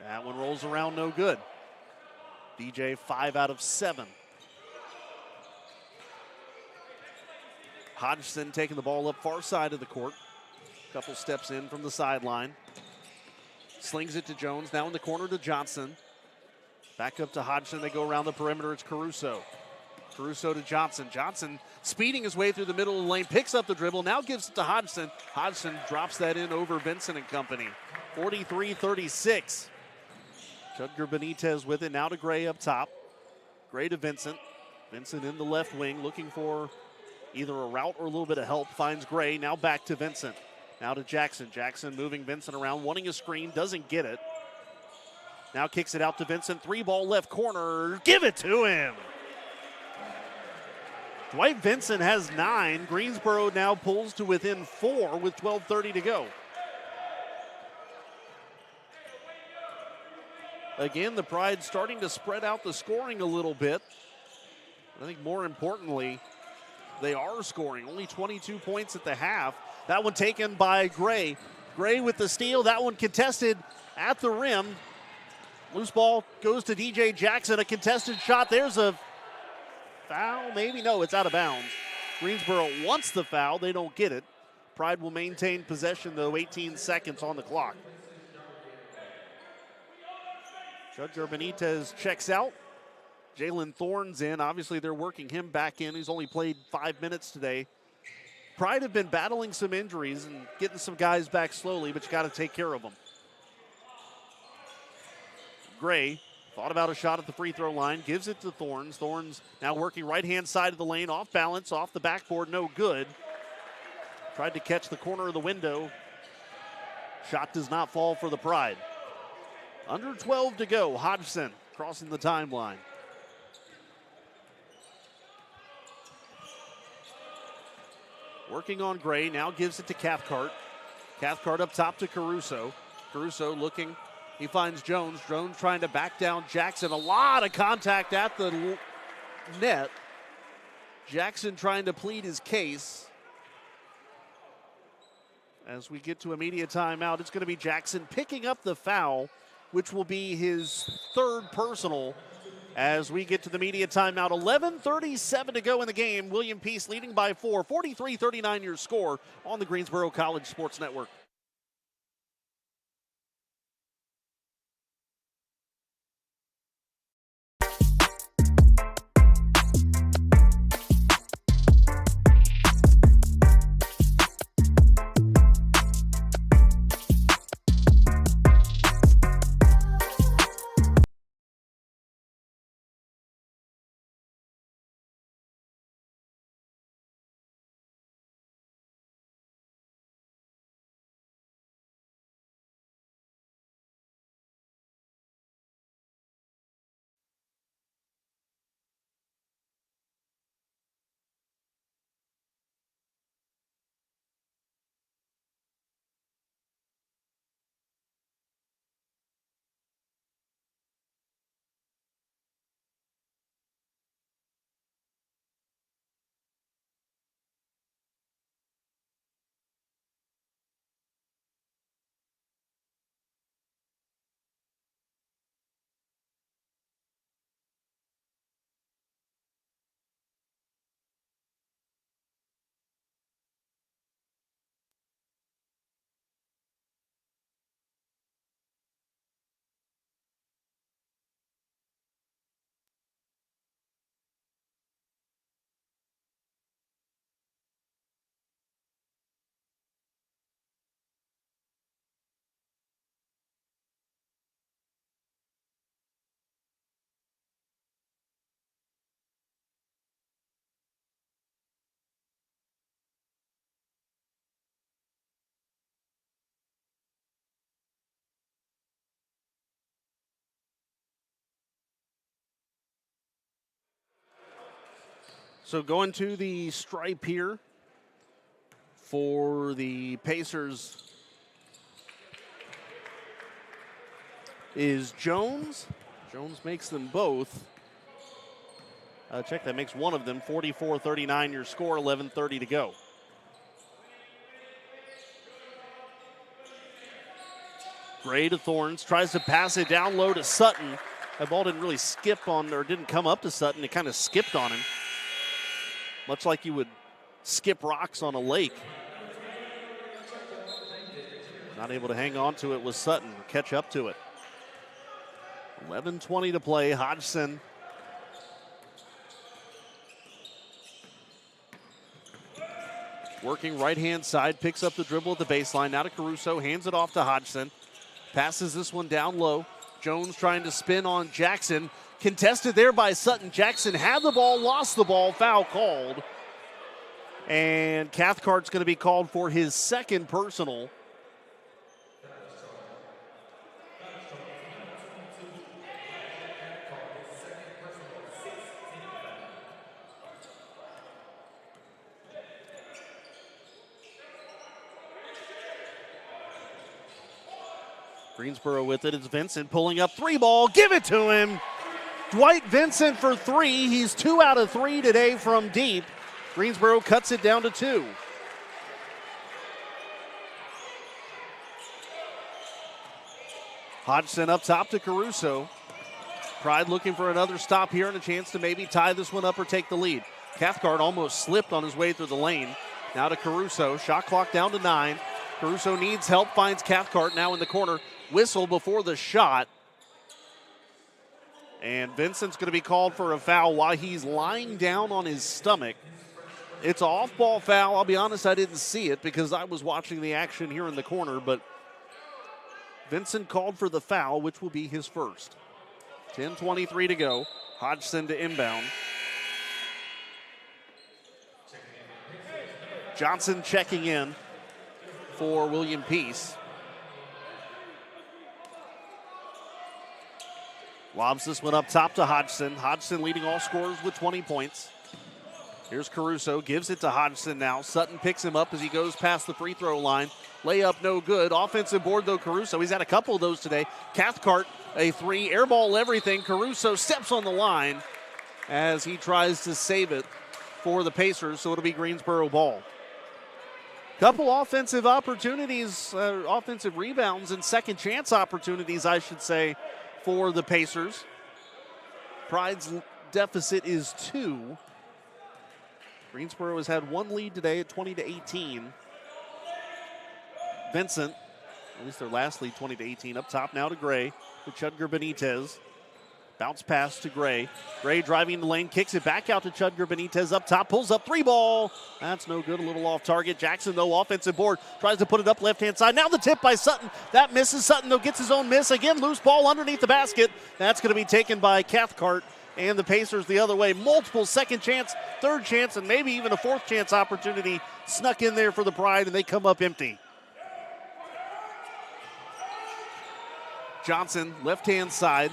That one rolls around, no good. DJ 5 out of 7. Hodgson taking the ball up far side of the court. Couple steps in from the sideline. Slings it to Jones, now in the corner to Johnson. Back up to Hodgson, they go around the perimeter, it's Caruso. Caruso to Johnson. Johnson speeding his way through the middle of the lane, picks up the dribble, now gives it to Hodgson. Hodgson drops that in over Vincent and company. 43-36. Chudgar Benitez with it, now to Gray up top. Gray to Vincent. Vincent in the left wing, looking for either a route or a little bit of help. Finds Gray, now back to Vincent. Now to Jackson. Jackson moving Vincent around, wanting a screen, doesn't get it. Now kicks it out to Vincent. 3-ball left corner. Give it to him. Dwight Vincent has 9. Greensboro now pulls to within 4 with 12:30 to go. Again, the Pride starting to spread out the scoring a little bit. I think more importantly, they are scoring. Only 22 points at the half. That one taken by Gray. Gray with the steal. That one contested at the rim. Loose ball goes to DJ Jackson. A contested shot. There's a foul, maybe? No, it's out of bounds. Greensboro wants the foul. They don't get it. Pride will maintain possession, though. 18 seconds on the clock. Chudgar Benitez checks out. Jalen Thorne's in. Obviously, they're working him back in. He's only played 5 minutes today. Pride have been battling some injuries and getting some guys back slowly, but you got to take care of them. Gray thought about a shot at the free throw line, gives it to Thorns. Thorns now working right-hand side of the lane, off balance, off the backboard, no good. Tried to catch the corner of the window. Shot does not fall for the Pride. Under 12 to go, Hodgson crossing the timeline. Working on Gray, now gives it to Cathcart. Cathcart up top to Caruso. Caruso looking. He finds Jones. Jones trying to back down Jackson. A lot of contact at the net. Jackson trying to plead his case. As we get to immediate timeout, it's going to be Jackson picking up the foul, which will be his 3rd personal. As we get to the media timeout, 11:37 to go in the game. William Peace leading by 4, 43-39 your score on the Greensboro College Sports Network. So going to the stripe here for the Pacers is Jones. Jones makes them both. Check, that makes one of them. 44-39 your score, 11:30 to go. Gray to Thorns, tries to pass it down low to Sutton. That ball didn't really skip on, or didn't come up to Sutton. It kind of skipped on him, much like you would skip rocks on a lake. Not able to hang on to it was Sutton, catch up to it. 11:20 to play. Hodgson working right-hand side, picks up the dribble at the baseline. Now to Caruso, hands it off to Hodgson. Passes this one down low. Jones trying to spin on Jackson. Contested there by Sutton. Jackson had the ball, lost the ball, foul called. And Cathcart's going to be called for his second personal. Greensboro with it. It's Vincent pulling up three ball. Give it to him. Dwight Vincent for three. He's 2 out of 3 today from deep. Greensboro cuts it down to 2. Hodgson up top to Caruso. Pride looking for another stop here and a chance to maybe tie this one up or take the lead. Cathcart almost slipped on his way through the lane. Now to Caruso. Shot clock down to 9. Caruso needs help, finds Cathcart now in the corner. Whistle before the shot. And Vincent's going to be called for a foul while he's lying down on his stomach. It's an off-ball foul. I'll be honest, I didn't see it because I was watching the action here in the corner, but Vincent called for the foul, which will be his first. 10:23 to go. Hodgson to inbound. Johnson checking in for William Peace. Lobs this one up top to Hodgson. Hodgson leading all scorers with 20 points. Here's Caruso, gives it to Hodgson now. Sutton picks him up as he goes past the free throw line. Layup no good. Offensive board though, Caruso. He's had a couple of those today. Cathcart, a 3, airball everything. Caruso steps on the line as he tries to save it for the Pacers, so it'll be Greensboro ball. Couple offensive opportunities, offensive rebounds and second chance opportunities, I should say, for the Pacers. Pride's deficit is 2. Greensboro has had one lead today at 20-18. Vincent, at least their last lead, 20-18. Up top now to Gray, to Chudgar Benitez. Bounce pass to Gray. Gray driving the lane, kicks it back out to Chudgar Benitez up top, pulls up 3 ball. That's no good, a little off target. Jackson, though, offensive board, tries to put it up left-hand side. Now the tip by Sutton. That misses. Sutton, though, gets his own miss. Again, loose ball underneath the basket. That's going to be taken by Cathcart, and the Pacers the other way. Multiple second chance, third chance, and maybe even a fourth chance opportunity snuck in there for the Pride, and they come up empty. Johnson, left-hand side.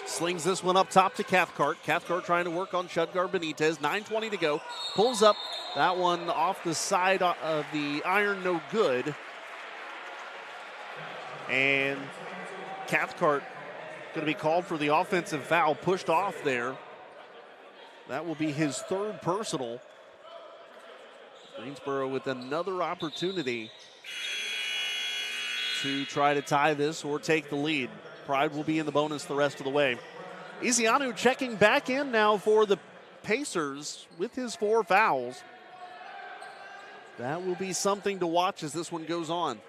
Slings this one up top to Cathcart. Cathcart trying to work on Chudgar Benitez. 9:20 to go. Pulls up that one off the side of the iron, no good. And Cathcart going to be called for the offensive foul, pushed off there. That will be his third personal. Greensboro with another opportunity to try to tie this or take the lead. Pride will be in the bonus the rest of the way. Isianu checking back in now for the Pacers with his 4 fouls. That will be something to watch as this one goes on.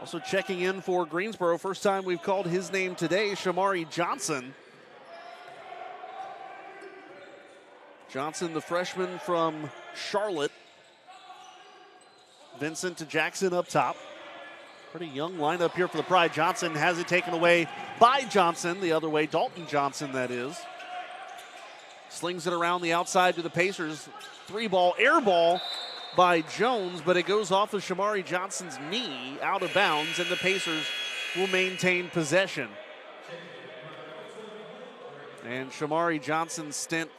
Also checking in for Greensboro, first time we've called his name today, Shamari Johnson. Johnson, the freshman from Charlotte. Vincent to Jackson up top. Pretty young lineup here for the Pride. Johnson has it taken away by Johnson, the other way, Dalton Johnson, that is. Slings it around the outside to the Pacers. 3-ball, air ball by Jones, but it goes off of Shamari Johnson's knee, out of bounds, and the Pacers will maintain possession. And Shamari Johnson's stint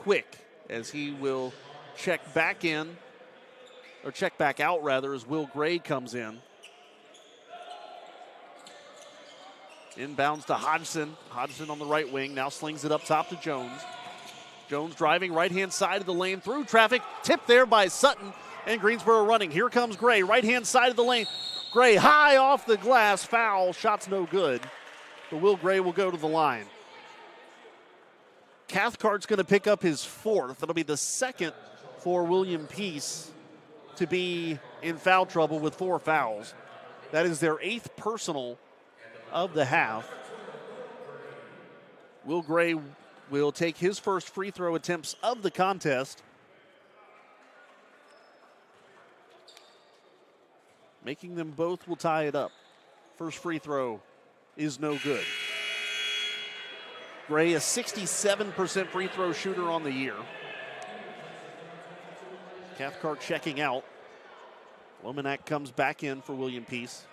quick as he will check back in, or check back out rather, as Will Gray comes in. Inbounds to Hodgson. Hodgson on the right wing, now slings it up top to Jones. Jones driving right-hand side of the lane through traffic, tipped there by Sutton, and Greensboro running. Here comes Gray, right-hand side of the lane. Gray high off the glass, foul, shot's no good. But Will Gray will go to the line. Cathcart's going to pick up his fourth. It'll be the second for William Peace to be in foul trouble with 4 fouls. That is their 8th personal of the half. Will Gray will take his first free throw attempts of the contest. Making them both will tie it up. First free throw is no good. Gray, a 67% free throw shooter on the year. Cathcart checking out. Lomanak comes back in for William Peace.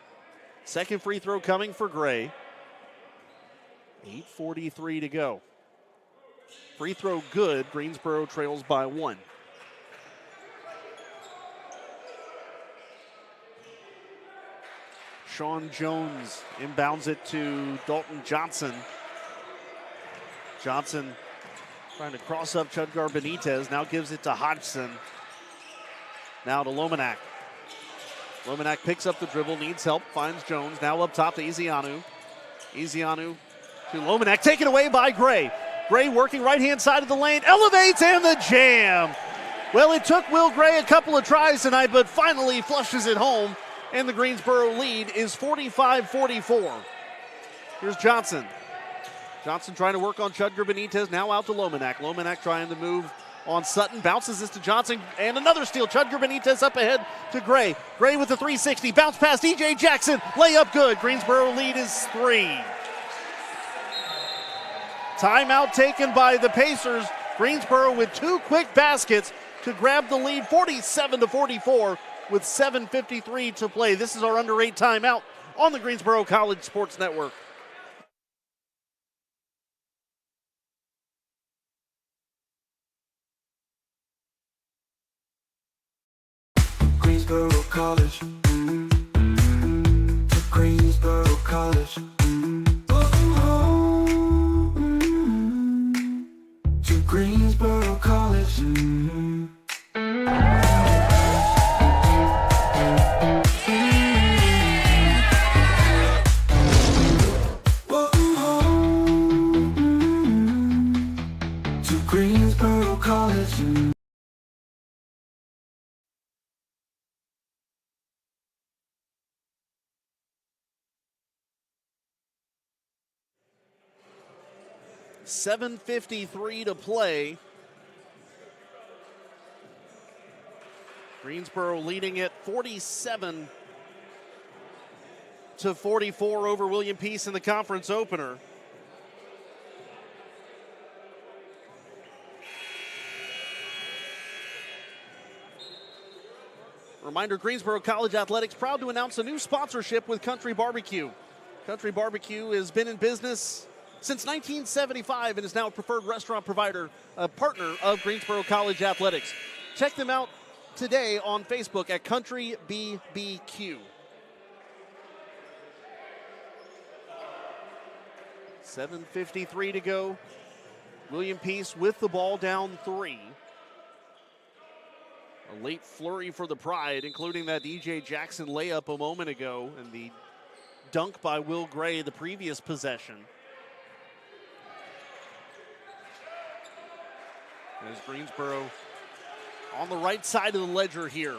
Second free throw coming for Gray. 8:43 to go. Free throw good. Greensboro trails by 1. Sean Jones inbounds it to Dalton Johnson. Johnson trying to cross up Chudgar Benitez. Now gives it to Hodgson. Now to Lomanak. Lomanak picks up the dribble, needs help, finds Jones. Now up top to Ezeanu. Ezeanu to Lomanak, taken away by Gray. Gray working right-hand side of the lane, elevates, and the jam. Well, it took Will Gray a couple of tries tonight, but finally flushes it home, and the Greensboro lead is 45-44. Here's Johnson. Johnson trying to work on Chudgar Benitez, now out to Lomanak. Lomanak trying to move on Sutton, bounces this to Johnson, and another steal. Chudgar Benitez up ahead to Gray. Gray with the 360, bounce pass, DJ Jackson, layup good. Greensboro lead is 3. Timeout taken by the Pacers. Greensboro with 2 quick baskets to grab the lead, 47-44 with 7:53 to play. This is our under 8 timeout on the Greensboro College Sports Network.
Greensboro College, to Greensboro College, to Greensboro College. To Greensboro College.
$7:53 to play. Greensboro leading it 47-44 over William Peace in the conference opener. Reminder, Greensboro College Athletics proud to announce a new sponsorship with Country Barbecue. Country Barbecue has been in business since 1975 and is now a preferred restaurant provider, a partner of Greensboro College Athletics. Check them out today on Facebook at Country BBQ. 7:53 to go. William Peace with the ball down 3. A late flurry for the Pride, including that DJ Jackson layup a moment ago and the dunk by Will Gray the previous possession. As Greensboro on the right side of the ledger here.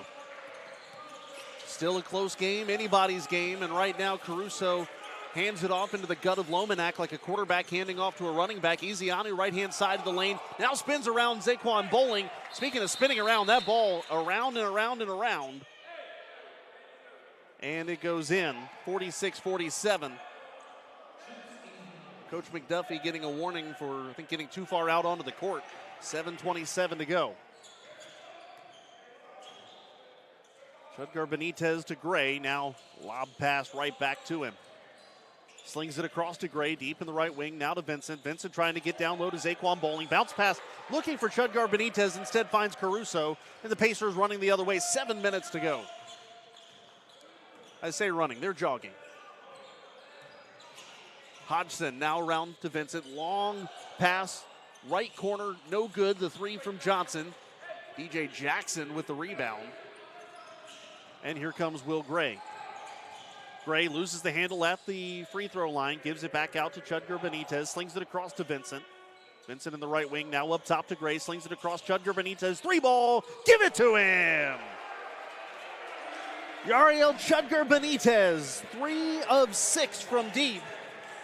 Still a close game, anybody's game, and right now Caruso hands it off into the gut of Lomanak like a quarterback handing off to a running back. Ezeanu, right-hand side of the lane, now spins around Zaquan Bowling. Speaking of spinning around, that ball around and around and around. And it goes in, 46-47. Coach McDuffie getting a warning for, I think, getting too far out onto the court. 7:27 to go. Chudgar Benitez to Gray, now lob pass right back to him. Slings it across to Gray, deep in the right wing, now to Vincent. Vincent trying to get down low to Zaquan Bowling. Bounce pass, looking for Chudgar Benitez, instead finds Caruso, and the Pacers running the other way. 7 minutes to go. I say running, they're jogging. Hodgson now around to Vincent. Long pass, right corner, no good. The three from Johnson. DJ Jackson with the rebound. And here comes Will Gray. Gray loses the handle at the free throw line, gives it back out to Chudgar Benitez, slings it across to Vincent. Vincent in the right wing, now up top to Gray, slings it across Chudgar Benitez. 3-ball, give it to him! Yariel Chudgar Benitez, 3 of 6 from deep.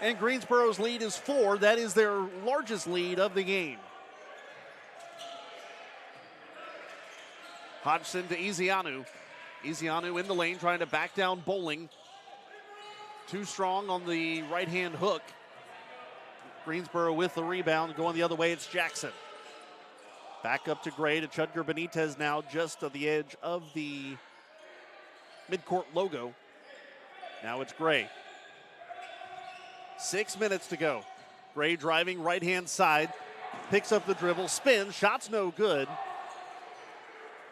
And Greensboro's lead is 4. That is their largest lead of the game. Hodgson to Ezeanu. Ezeanu in the lane trying to back down Bowling. Too strong on the right-hand hook. Greensboro with the rebound. Going the other way, it's Jackson. Back up to Gray to Chudgar Benitez now just on the edge of the midcourt logo. Now it's Gray. 6 minutes to go. Gray driving right-hand side. Picks up the dribble, spins, shot's no good.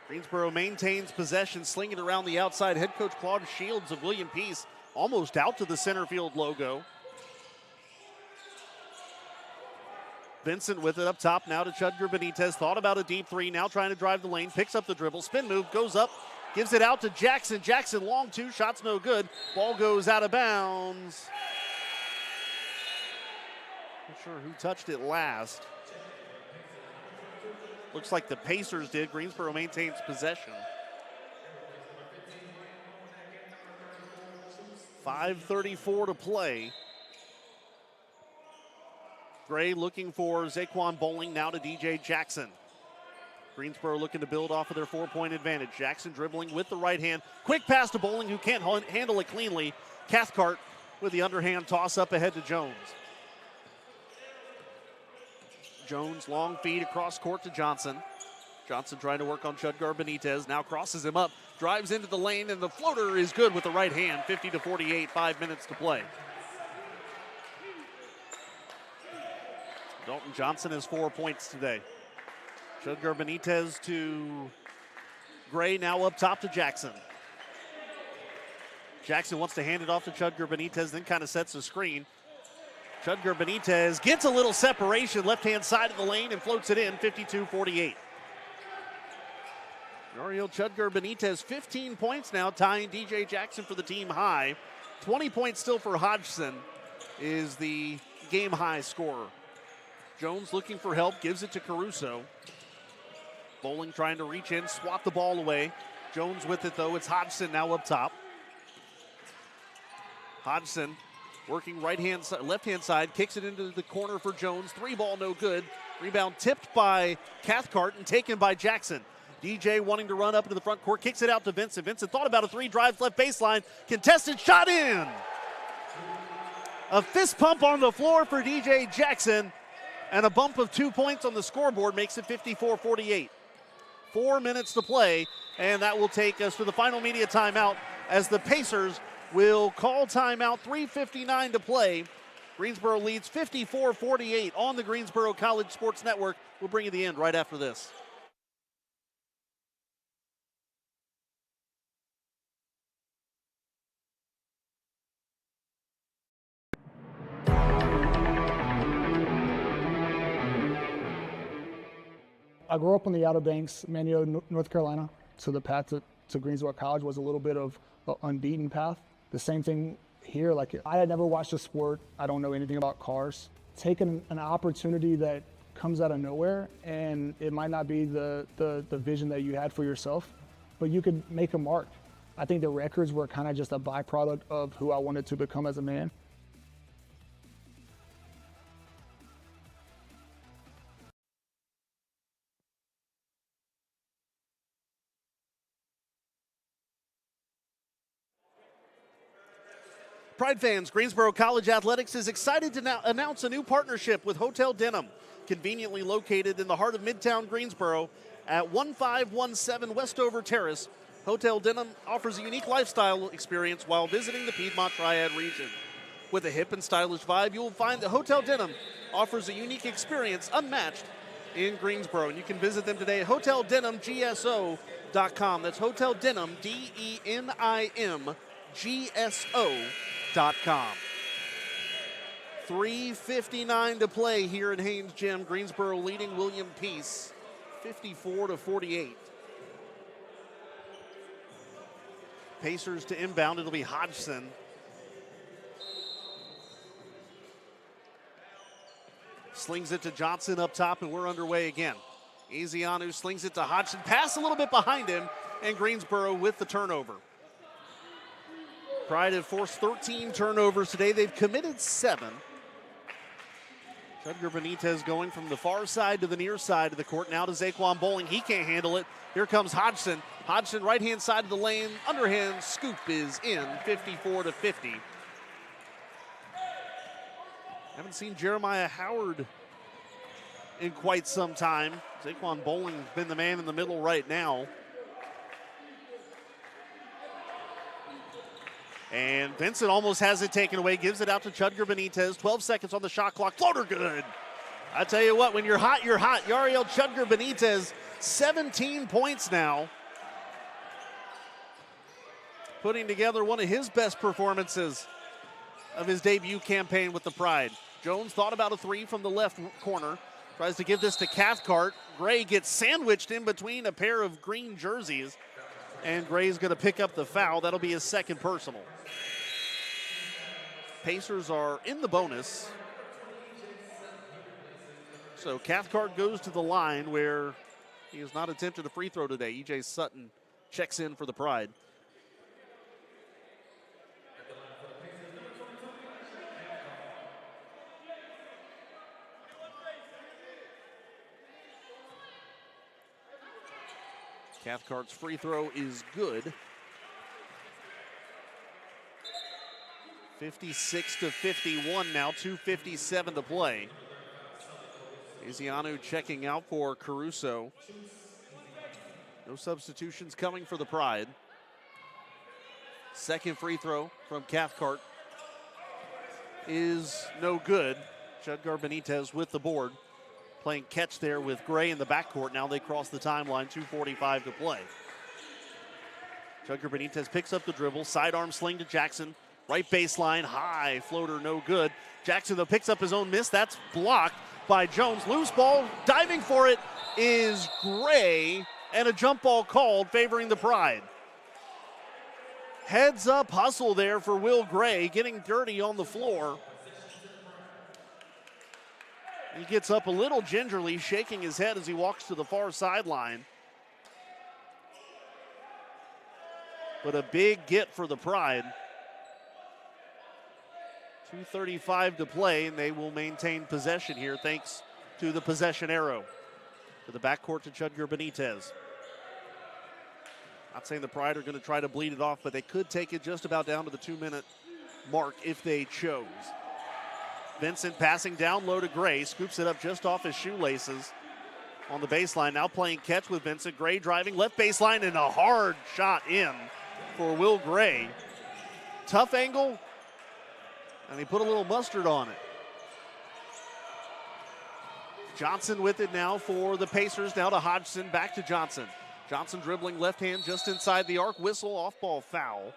Greensboro maintains possession, slinging it around the outside. Head coach Claude Shields of William Peace almost out to the center field logo. Vincent with it up top now to Chudgar Benitez. Thought about a deep three, now trying to drive the lane. Picks up the dribble, spin move, goes up, gives it out to Jackson. Jackson long two, shot's no good. Ball goes out of bounds. Not sure who touched it last. Looks like the Pacers did. Greensboro maintains possession. 5:34 to play. Gray looking for Zaquan Bowling, now to DJ Jackson. Greensboro looking to build off of their 4-point advantage. Jackson dribbling with the right hand. Quick pass to Bowling, who can't handle it cleanly. Cathcart with the underhand toss up ahead to Jones. Jones, long feed across court to Johnson. Johnson trying to work on Chudgar Benitez, now crosses him up, drives into the lane, and the floater is good with the right hand. 50-48, 5 minutes to play. Dalton Johnson has 4 points today. Chudgar Benitez to Gray, now up top to Jackson. Jackson wants to hand it off to Chudgar Benitez, then kind of sets a screen. Chudgar Benitez gets a little separation, left-hand side of the lane, and floats it in, 52-48. Ariel Chudgar Benitez, 15 points now, tying DJ Jackson for the team high. 20 points still for Hodgson is the game-high scorer. Jones looking for help, gives it to Caruso. Bowling trying to reach in, swat the ball away. Jones with it, though. It's Hodgson now up top. Hodgson working left-hand side, kicks it into the corner for Jones. 3-ball, no good. Rebound tipped by Cathcart and taken by Jackson. DJ wanting to run up into the front court, kicks it out to Vincent. Vincent thought about a three, drives left baseline, contested shot in. A fist pump on the floor for DJ Jackson, and a bump of 2 points on the scoreboard makes it 54-48. 4 minutes to play, and that will take us to the final media timeout as the Pacers will call timeout. 3:59 to play. Greensboro leads 54-48 on the Greensboro College Sports Network. We'll bring you the end right after this.
I grew up on the Outer Banks, Manio, North Carolina. So the path to Greensboro College was a little bit of an unbeaten path. The same thing here. Like, I had never watched a sport. I don't know anything about cars. Taking an opportunity that comes out of nowhere, and it might not be the vision that you had for yourself, but you could make a mark. I think the records were kind of just a byproduct of who I wanted to become as a man.
Pride fans, Greensboro College Athletics is excited to now announce a new partnership with Hotel Denham, conveniently located in the heart of Midtown Greensboro at 1517 Westover Terrace. Hotel Denham offers a unique lifestyle experience while visiting the Piedmont Triad region. With a hip and stylish vibe, you will find that Hotel Denim offers a unique experience unmatched in Greensboro. And you can visit them today at hoteldenimgso.com. That's Hotel Denim, DENIM, GSO.com. 3:59 to play here at Haynes Gym. Greensboro leading William Peace 54-48. Pacers to inbound. It'll be Hodgson. Slings it to Johnson up top, and we're underway again. Ezianu slings it to Hodgson. Pass a little bit behind him, and Greensboro with the turnover. Pride have forced 13 turnovers today. They've committed 7. Chudgar Benitez going from the far side to the near side of the court. Now to Zaquan Bowling. He can't handle it. Here comes Hodgson. Hodgson, right-hand side of the lane. Underhand scoop is in, 54-50. Haven't seen Jeremiah Howard in quite some time. Zaquan Bowling's been the man in the middle right now. And Vincent almost has it taken away, gives it out to Chudgar Benitez. 12 seconds on the shot clock. Floater good. I tell you what, when you're hot, you're hot. Yariel Chudgar Benitez, 17 points now. Putting together one of his best performances of his debut campaign with the Pride. Jones thought about a 3 from the left corner. Tries to give this to Cathcart. Gray gets sandwiched in between a pair of green jerseys. And Gray's going to pick up the foul. That'll be his second personal. Pacers are in the bonus. So Cathcart goes to the line where he has not attempted a free throw today. E.J. Sutton checks in for the Pride. Cathcart's free throw is good. 56-51 now, 2:57 to play. Ezianu checking out for Caruso. No substitutions coming for the Pride. Second free throw from Cathcart is no good. Chudgar Benitez with the board. Playing catch there with Gray in the backcourt. Now they cross the timeline, 2:45 to play. Chudgar Benitez picks up the dribble, sidearm sling to Jackson. Right baseline, high floater, no good. Jackson, though, picks up his own miss. That's blocked by Jones. Loose ball, diving for it is Gray, and a jump ball called favoring the Pride. Heads up hustle there for Will Gray, getting dirty on the floor. He gets up a little gingerly, shaking his head as he walks to the far sideline. But a big get for the Pride. 2:35 to play, and they will maintain possession here thanks to the possession arrow. To the backcourt to Chudgar Benitez. Not saying the Pride are going to try to bleed it off, but they could take it just about down to the 2-minute mark if they chose. Vincent passing down low to Gray, scoops it up just off his shoelaces on the baseline. Now playing catch with Vincent. Gray driving left baseline, and a hard shot in for Will Gray. Tough angle, and he put a little mustard on it. Johnson with it now for the Pacers. Now to Hodgson, back to Johnson. Johnson dribbling left hand just inside the arc. Whistle, off-ball foul.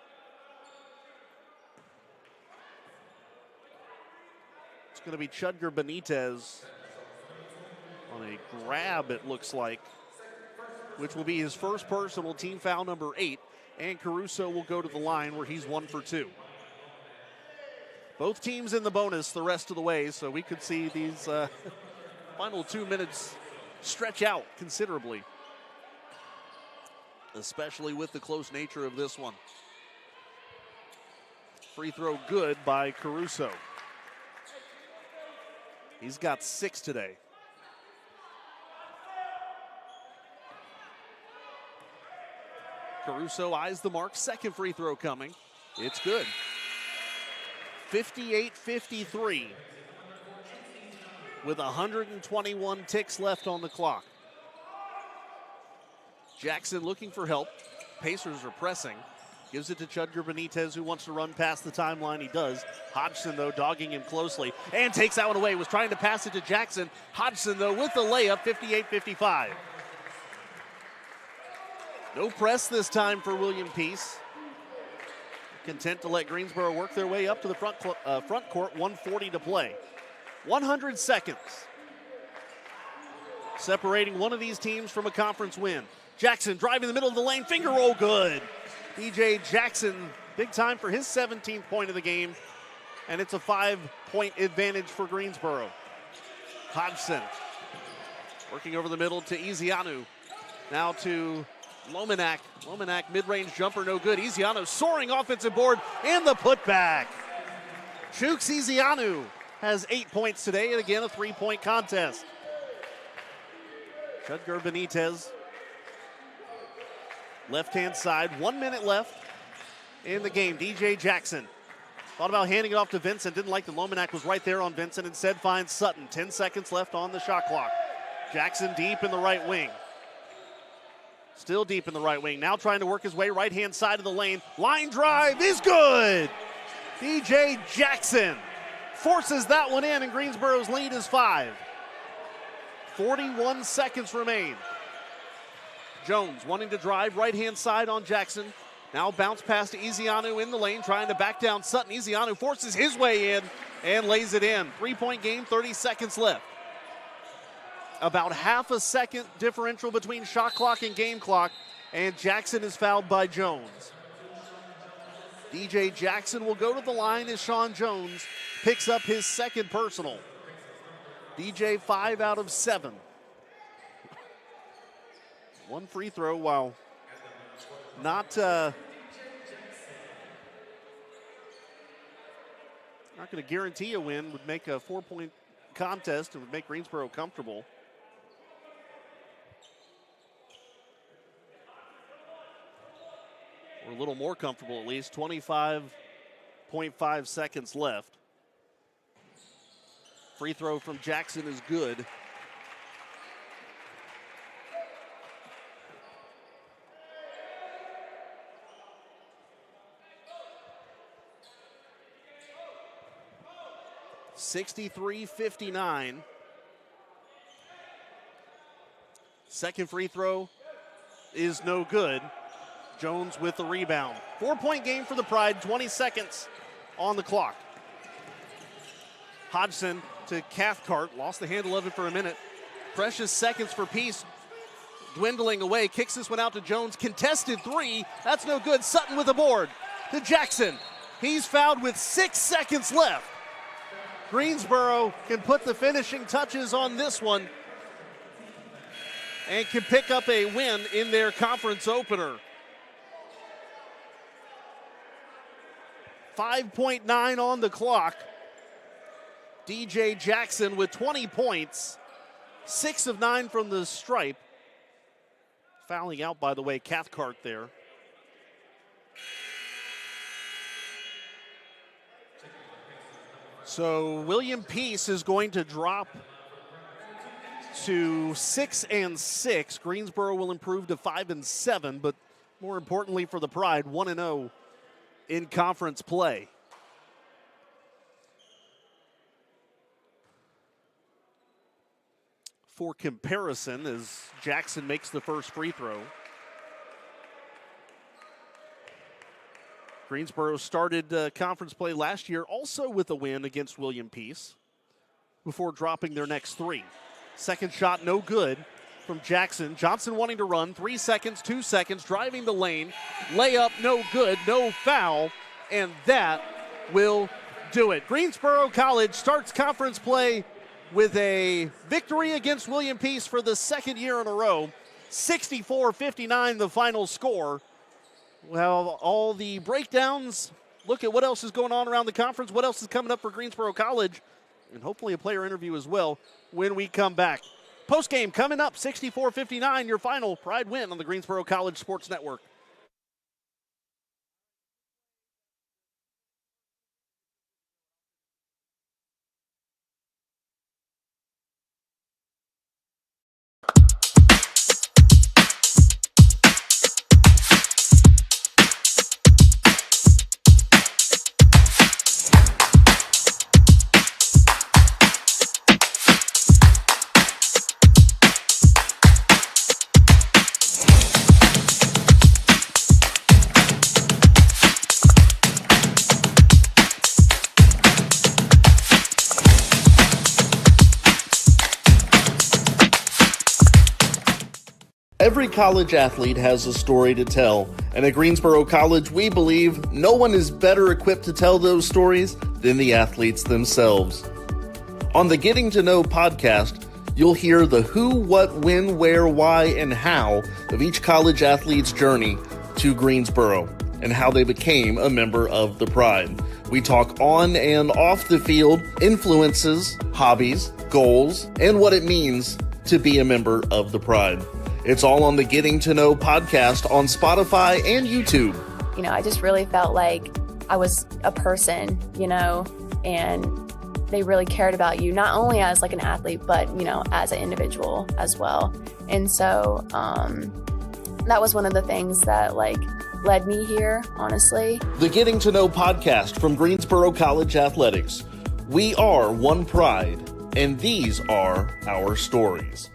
It's going to be Chudgar Benitez on a grab, it looks like, which will be his first personal, team foul number 8. And Caruso will go to the line where he's 1 for 2. Both teams in the bonus the rest of the way, so we could see these final 2 minutes stretch out considerably, especially with the close nature of this one. Free throw good by Caruso. He's got 6 today. Caruso eyes the mark. Second free throw coming. It's good. 58-53 with 121 ticks left on the clock. Jackson looking for help. Pacers are pressing. Gives it to Chudger Benitez, who wants to run past the timeline. He does. Hodgson, though, dogging him closely and takes that one away. Was trying to pass it to Jackson. Hodgson, though, with the layup, 58-55. No press this time for William Peace. Content to let Greensboro work their way up to the front court, 1:40 to play. 100 seconds. Separating one of these teams from a conference win. Jackson driving the middle of the lane, finger roll good. DJ Jackson, big time for his 17th point of the game, and it's a 5-point advantage for Greensboro. Hodgson working over the middle to Ezianu. Now to Lomanak. Lomanak, mid-range jumper, no good. Ezianu soaring offensive board, and the putback. Chooks Ezianu has 8 points today, and again, a 3-point contest. Chudger Benitez, left-hand side, 1 minute left in the game. DJ Jackson thought about handing it off to Vincent, didn't like the Lomanak was right there on Vincent, instead finds Sutton. 10 seconds left on the shot clock. Jackson deep in the right wing. Still deep in the right wing. Now trying to work his way right-hand side of the lane. Line drive is good. DJ Jackson forces that one in, and Greensboro's lead is 5. 41 seconds remain. Jones wanting to drive right-hand side on Jackson. Now bounce pass to Ezianu in the lane, trying to back down Sutton. Ezianu forces his way in and lays it in. 3-point game, 30 seconds left. About half a second differential between shot clock and game clock, and Jackson is fouled by Jones. DJ Jackson will go to the line as Sean Jones picks up his second personal. DJ 5 out of 7. One free throw, while not going to guarantee a win, would make a 4-point contest and would make Greensboro comfortable. Or a little more comfortable at least. 25.5 seconds left. Free throw from Jackson is good. (63-59). Second free throw is no good. Jones with the rebound. 4-point game for the Pride, 20 seconds on the clock. Hodgson to Cathcart, lost the handle of it for a minute. Precious seconds for Peace, dwindling away. Kicks this one out to Jones, contested three, that's no good. Sutton with the board to Jackson. He's fouled with 6 seconds left. Greensboro can put the finishing touches on this one and can pick up a win in their conference opener. 5.9 on the clock. DJ Jackson with 20 points, 6 of 9 from the stripe. Fouling out, by the way, Cathcart there. So William Peace is going to drop to 6-6. Greensboro will improve to 5-7, but more importantly for the Pride, 1-0 in conference play. For comparison, as Jackson makes the first free throw, Greensboro started conference play last year also with a win against William Peace before dropping their next 3. Second shot, no good from Jackson. Johnson wanting to run, 3 seconds, 2 seconds, driving the lane. Layup, no good, no foul, and that will do it. Greensboro College starts conference play with a victory against William Peace for the second year in a row. 64-59 the final score. Well, all the breakdowns, look at what else is going on around the conference, what else is coming up for Greensboro College, and hopefully a player interview as well when we come back. Postgame coming up, 64-59, your final Pride win on the Greensboro College Sports Network. Every college athlete has a story to tell, and at Greensboro College, we believe no one is better equipped to tell those stories than the athletes themselves. On the Getting to Know podcast, you'll hear the who, what, when, where, why, and how of each college athlete's journey to Greensboro and how they became a member of the Pride. We talk on and off the field, influences, hobbies, goals, and what it means to be a member of the Pride. It's all on the Getting to Know podcast on Spotify and YouTube.
You know, I just really felt like I was a person, you know, and they really cared about you, not only as like an athlete, but, you know, as an individual as well. And so that was one of the things that like led me here, honestly.
The Getting to Know podcast from Greensboro College Athletics. We are one Pride, and these are our stories.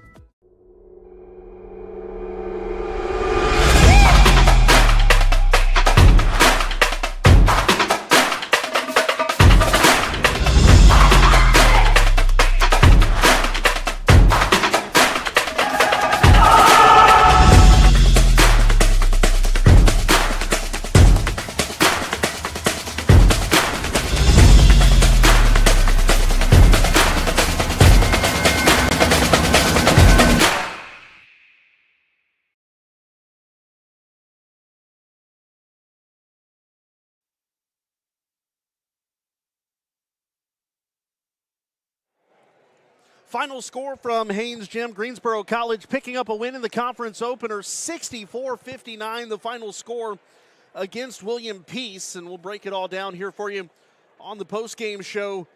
Final score from Haynes Gym, Greensboro College picking up a win in the conference opener, 64-59, the final score against William Peace. And we'll break it all down here for you on the postgame show.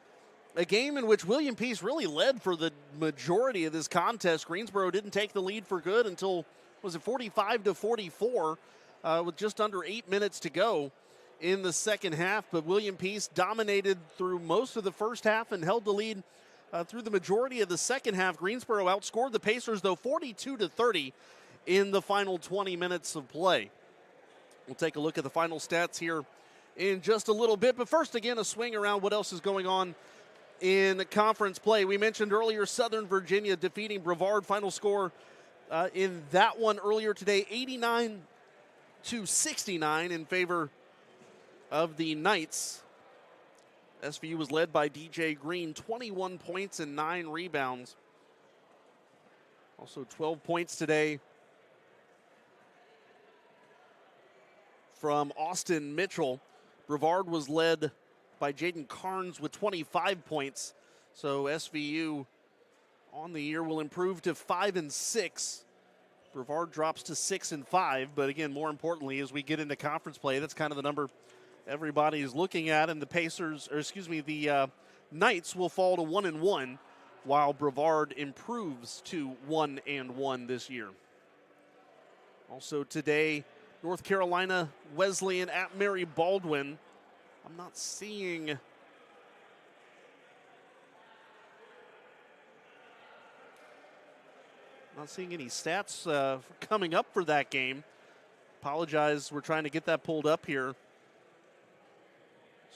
A game in which William Peace really led for the majority of this contest. Greensboro didn't take the lead for good until, was it 45-44, with just under 8 minutes to go in the second half. But William Peace dominated through most of the first half and held the lead through the majority of the second half. Greensboro outscored the Pacers, though, 42-30 in the final 20 minutes of play. We'll take a look at the final stats here in just a little bit. But first, again, a swing around what else is going on in conference play. We mentioned earlier Southern Virginia defeating Brevard. Final score in that one earlier today, 89-69 in favor of the Knights. SVU was led by DJ Green, 21 points and 9 rebounds. Also 12 points today from Austin Mitchell. Brevard was led by Jaden Carnes with 25 points. So SVU on the year will improve to 5-6. Brevard drops to 6-5. But again, more importantly, as we get into conference play, that's kind of the number everybody is looking at, and the Knights will fall to 1-1, while Brevard improves to 1-1 this year. Also today, North Carolina Wesleyan at Mary Baldwin. I'm not seeing any stats coming up for that game. Apologize, we're trying to get that pulled up here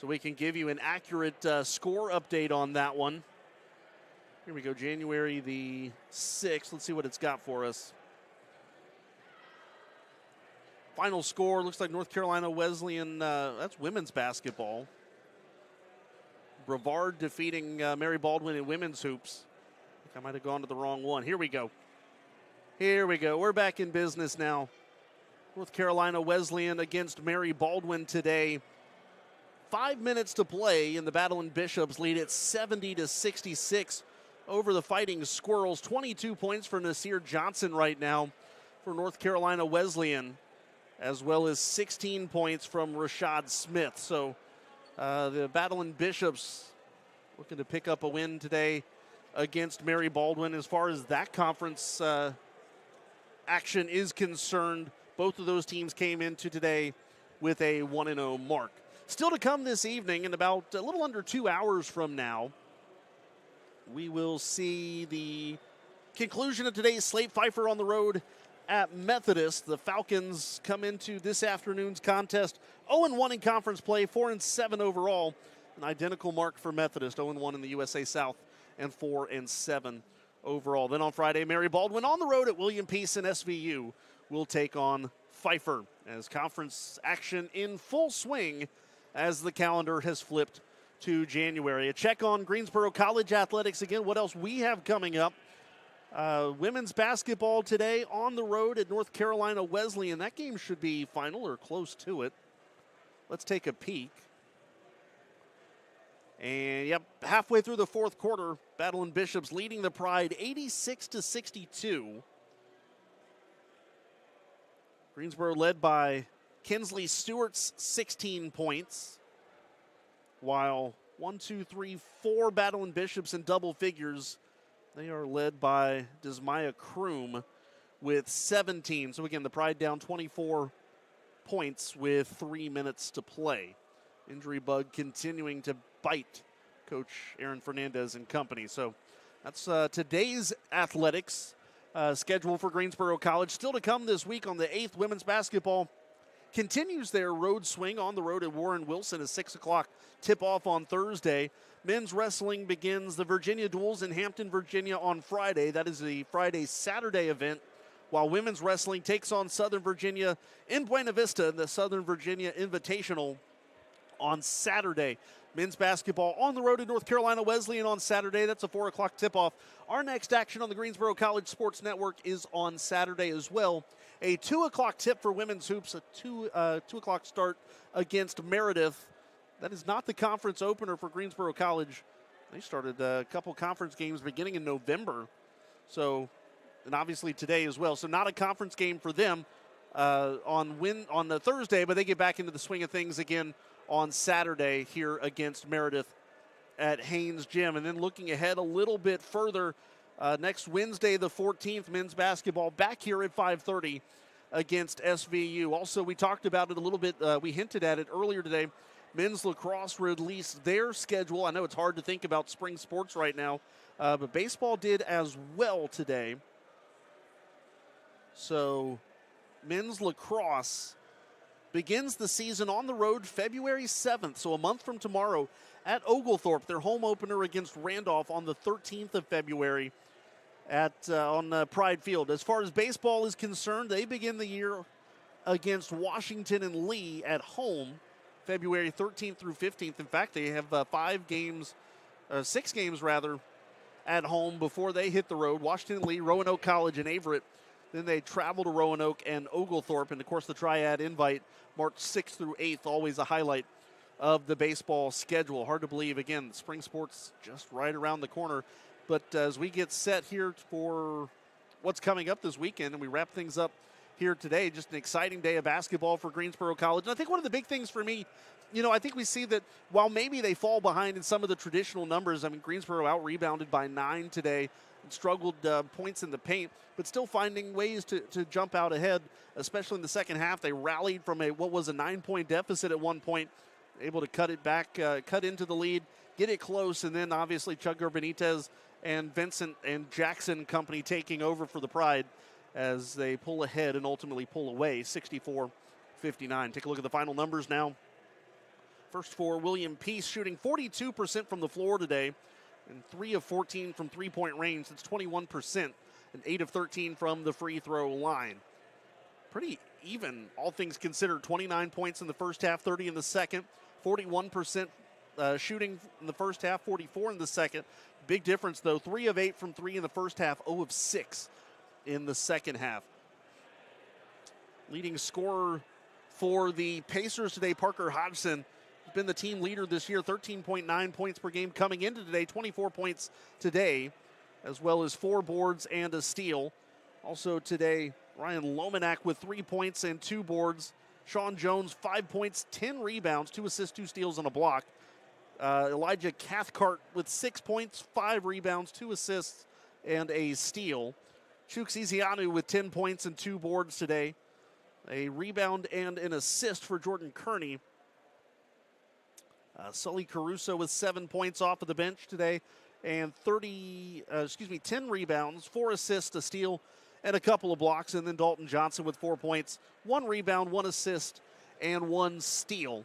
so we can give you an accurate score update on that one. Here we go, January the 6th. Let's see what it's got for us. Final score, looks like North Carolina Wesleyan, that's women's basketball. Brevard defeating Mary Baldwin in women's hoops. I think I might have gone to the wrong one. Here we go. We're back in business now. North Carolina Wesleyan against Mary Baldwin today. 5 minutes to play, and the Battle and Bishops lead at 70-66 over the Fighting Squirrels. 22 points for Nasir Johnson right now for North Carolina Wesleyan, as well as 16 points from Rashad Smith. So the Battle and Bishops looking to pick up a win today against Mary Baldwin. As far as that conference action is concerned, both of those teams came into today with a 1-0 mark. Still to come this evening, in about a little under 2 hours from now, we will see the conclusion of today's slate. Pfeiffer on the road at Methodist. The Falcons come into this afternoon's contest 0-1 in conference play, 4-7 overall. An identical mark for Methodist, 0-1 in the USA South and 4-7 overall. Then on Friday, Mary Baldwin on the road at William Peace, and SVU will take on Pfeiffer as conference action in full swing as the calendar has flipped to January. A check on Greensboro College athletics again. What else we have coming up? Women's basketball today on the road at North Carolina Wesleyan. That game should be final or close to it. Let's take a peek. And yep, halfway through the fourth quarter, Battle and Bishops leading the Pride 86-62. Greensboro led by Kinsley Stewart's 16 points, while 4 Battle and Bishops in double figures. They are led by Desmaya Kroom with 17. So again, the Pride down 24 points with 3 minutes to play. Injury bug continuing to bite Coach Aaron Fernandez and company. So that's today's athletics schedule for Greensboro College. Still to come this week on the 8th, women's basketball continues their road swing on the road at Warren Wilson, a 6 o'clock tip-off on Thursday. Men's wrestling begins the Virginia Duels in Hampton, Virginia on Friday. That is the Friday-Saturday event, while women's wrestling takes on Southern Virginia in Buena Vista, the Southern Virginia Invitational on Saturday. Men's basketball on the road in North Carolina Wesleyan on Saturday. That's a 4 o'clock tip-off. Our next action on the Greensboro College Sports Network is on Saturday as well. A 2 o'clock tip for women's hoops, a 2 o'clock start against Meredith. That is not the conference opener for Greensboro College. They started a couple conference games beginning in November. So, and obviously today as well. So not a conference game for them on the Thursday, but they get back into the swing of things again on Saturday here against Meredith at Haynes Gym. And then looking ahead a little bit further, next Wednesday the 14th, men's basketball back here at 5:30 against SVU. Also, we talked about it a little bit. We hinted at it earlier today. Men's lacrosse released their schedule. I know it's hard to think about spring sports right now, but baseball did as well today. So men's lacrosse begins the season on the road February 7th, so a month from tomorrow at Oglethorpe. Their home opener against Randolph on the 13th of February on Pride Field. As far as baseball is concerned, they begin the year against Washington and Lee at home February 13th through 15th. In fact, they have 6 games rather, at home before they hit the road. Washington and Lee, Roanoke College, and Averett. Then they travel to Roanoke and Oglethorpe. And, of course, the Triad Invite, March 6th through 8th, always a highlight of the baseball schedule. Hard to believe, again, spring sports just right around the corner. But as we get set here for what's coming up this weekend and we wrap things up here today, just an exciting day of basketball for Greensboro College. And I think one of the big things for me, I think we see that while maybe they fall behind in some of the traditional numbers, I mean, Greensboro out-rebounded by 9 today and struggled points in the paint, but still finding ways to jump out ahead, especially in the second half. They rallied from what was a 9-point deficit at one point, able to cut it back, cut into the lead, get it close, and then obviously Chugger Benitez and Vincent and Jackson company taking over for the Pride as they pull ahead and ultimately pull away 64-59. Take a look at the final numbers now. First for William Peace, shooting 42% from the floor today and 3 of 14 from three-point range. That's 21% and 8 of 13 from the free throw line. Pretty even, all things considered. 29 points in the first half, 30 in the second, 41% shooting in the first half, 44 in the second. Big difference, though. 3 of 8 from 3 in the first half, 0 of 6 in the second half. Leading scorer for the Pacers today, Parker Hodgson, has been the team leader this year, 13.9 points per game coming into today, 24 points today, as well as 4 boards and a steal. Also today, Ryan Lomanak with 3 points and 2 boards. Sean Jones, 5 points, 10 rebounds, 2 assists, 2 steals, and a block. Elijah Cathcart with 6 points, 5 rebounds, 2 assists, and a steal. Chuks Ezeanu with 10 points and 2 boards today. A rebound and an assist for Jordan Kearney. Sully Caruso with 7 points off of the bench today and 10 rebounds, 4 assists, a steal, and a couple of blocks. And then Dalton Johnson with 4 points, 1 rebound, 1 assist, and 1 steal.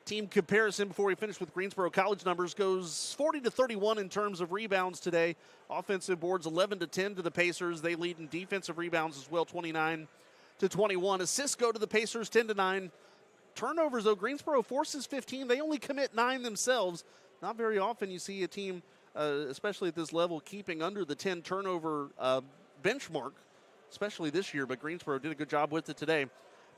Team comparison before we finish with Greensboro College numbers goes 40-31 in terms of rebounds today. Offensive boards 11-10 to the Pacers. They lead in defensive rebounds as well, 29-21. Assists go to the Pacers, 10-9. Turnovers, though, Greensboro forces 15. They only commit 9 themselves. Not very often you see a team, especially at this level, keeping under the 10 turnover benchmark, especially this year, but Greensboro did a good job with it today.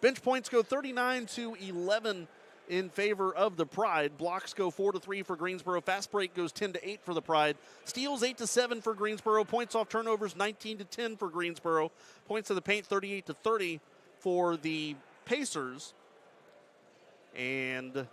Bench points go 39-11 in favor of the Pride. Blocks go 4-3 for Greensboro. Fast break goes 10-8 for the Pride. Steals 8-7 for Greensboro. Points off turnovers 19-10 for Greensboro. Points to the paint 38-30 for the Pacers. And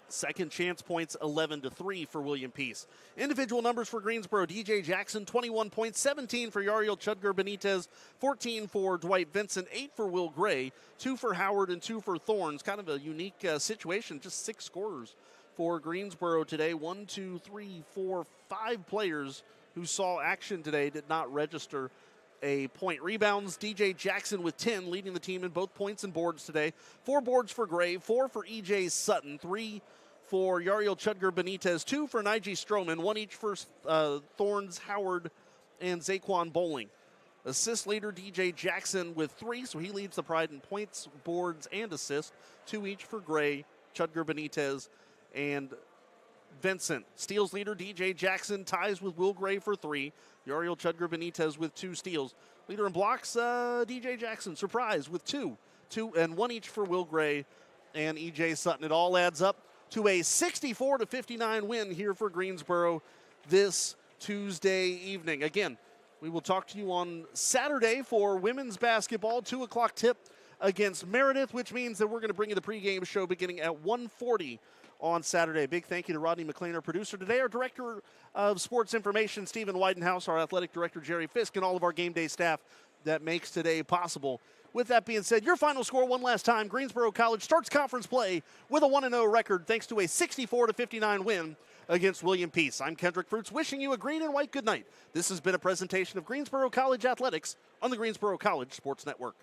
second chance points 11-3 for William Peace. Individual numbers for Greensboro: DJ Jackson 21 points, 17 for Yariel Chudgar Benitez, 14 for Dwight Vincent, 8 for Will Gray, 2 for Howard and 2 for Thorns. Kind of a unique situation, just 6 scorers for Greensboro today. 1, 2, 3, 4, 5 players who saw action today did not register a point. Rebounds, DJ Jackson with 10, leading the team in both points and boards today. 4 boards for Gray, 4 for EJ Sutton, 3 for Yariel Chudgar Benitez, 2 for Nige Stroman, 1 each for Thorns, Howard, and Zaquan Bowling. Assist leader DJ Jackson with 3, so he leads the Pride in points, boards, and assists. 2 each for Gray, Chudgar Benitez, and Vincent. Steals leader DJ Jackson ties with Will Gray for 3. Yariel Chudgar Benitez with 2 steals. Leader in blocks, DJ Jackson, surprise, with 2. 2 and 1 each for Will Gray and EJ Sutton. It all adds up to a 64-59 win here for Greensboro this Tuesday evening. Again, we will talk to you on Saturday for women's basketball, 2 o'clock tip against Meredith, which means that we're going to bring you the pregame show beginning at 1:40 on Saturday. Big thank you to Rodney McLean, our producer today, our director of sports information, Stephen Weidenhouse, our athletic director, Jerry Fisk, and all of our game day staff that makes today possible. With that being said, your final score one last time: Greensboro College starts conference play with a 1-0 record thanks to a 64-59 win against William Peace. I'm Kendrick Fruits, wishing you a green and white good night. This has been a presentation of Greensboro College Athletics on the Greensboro College Sports Network.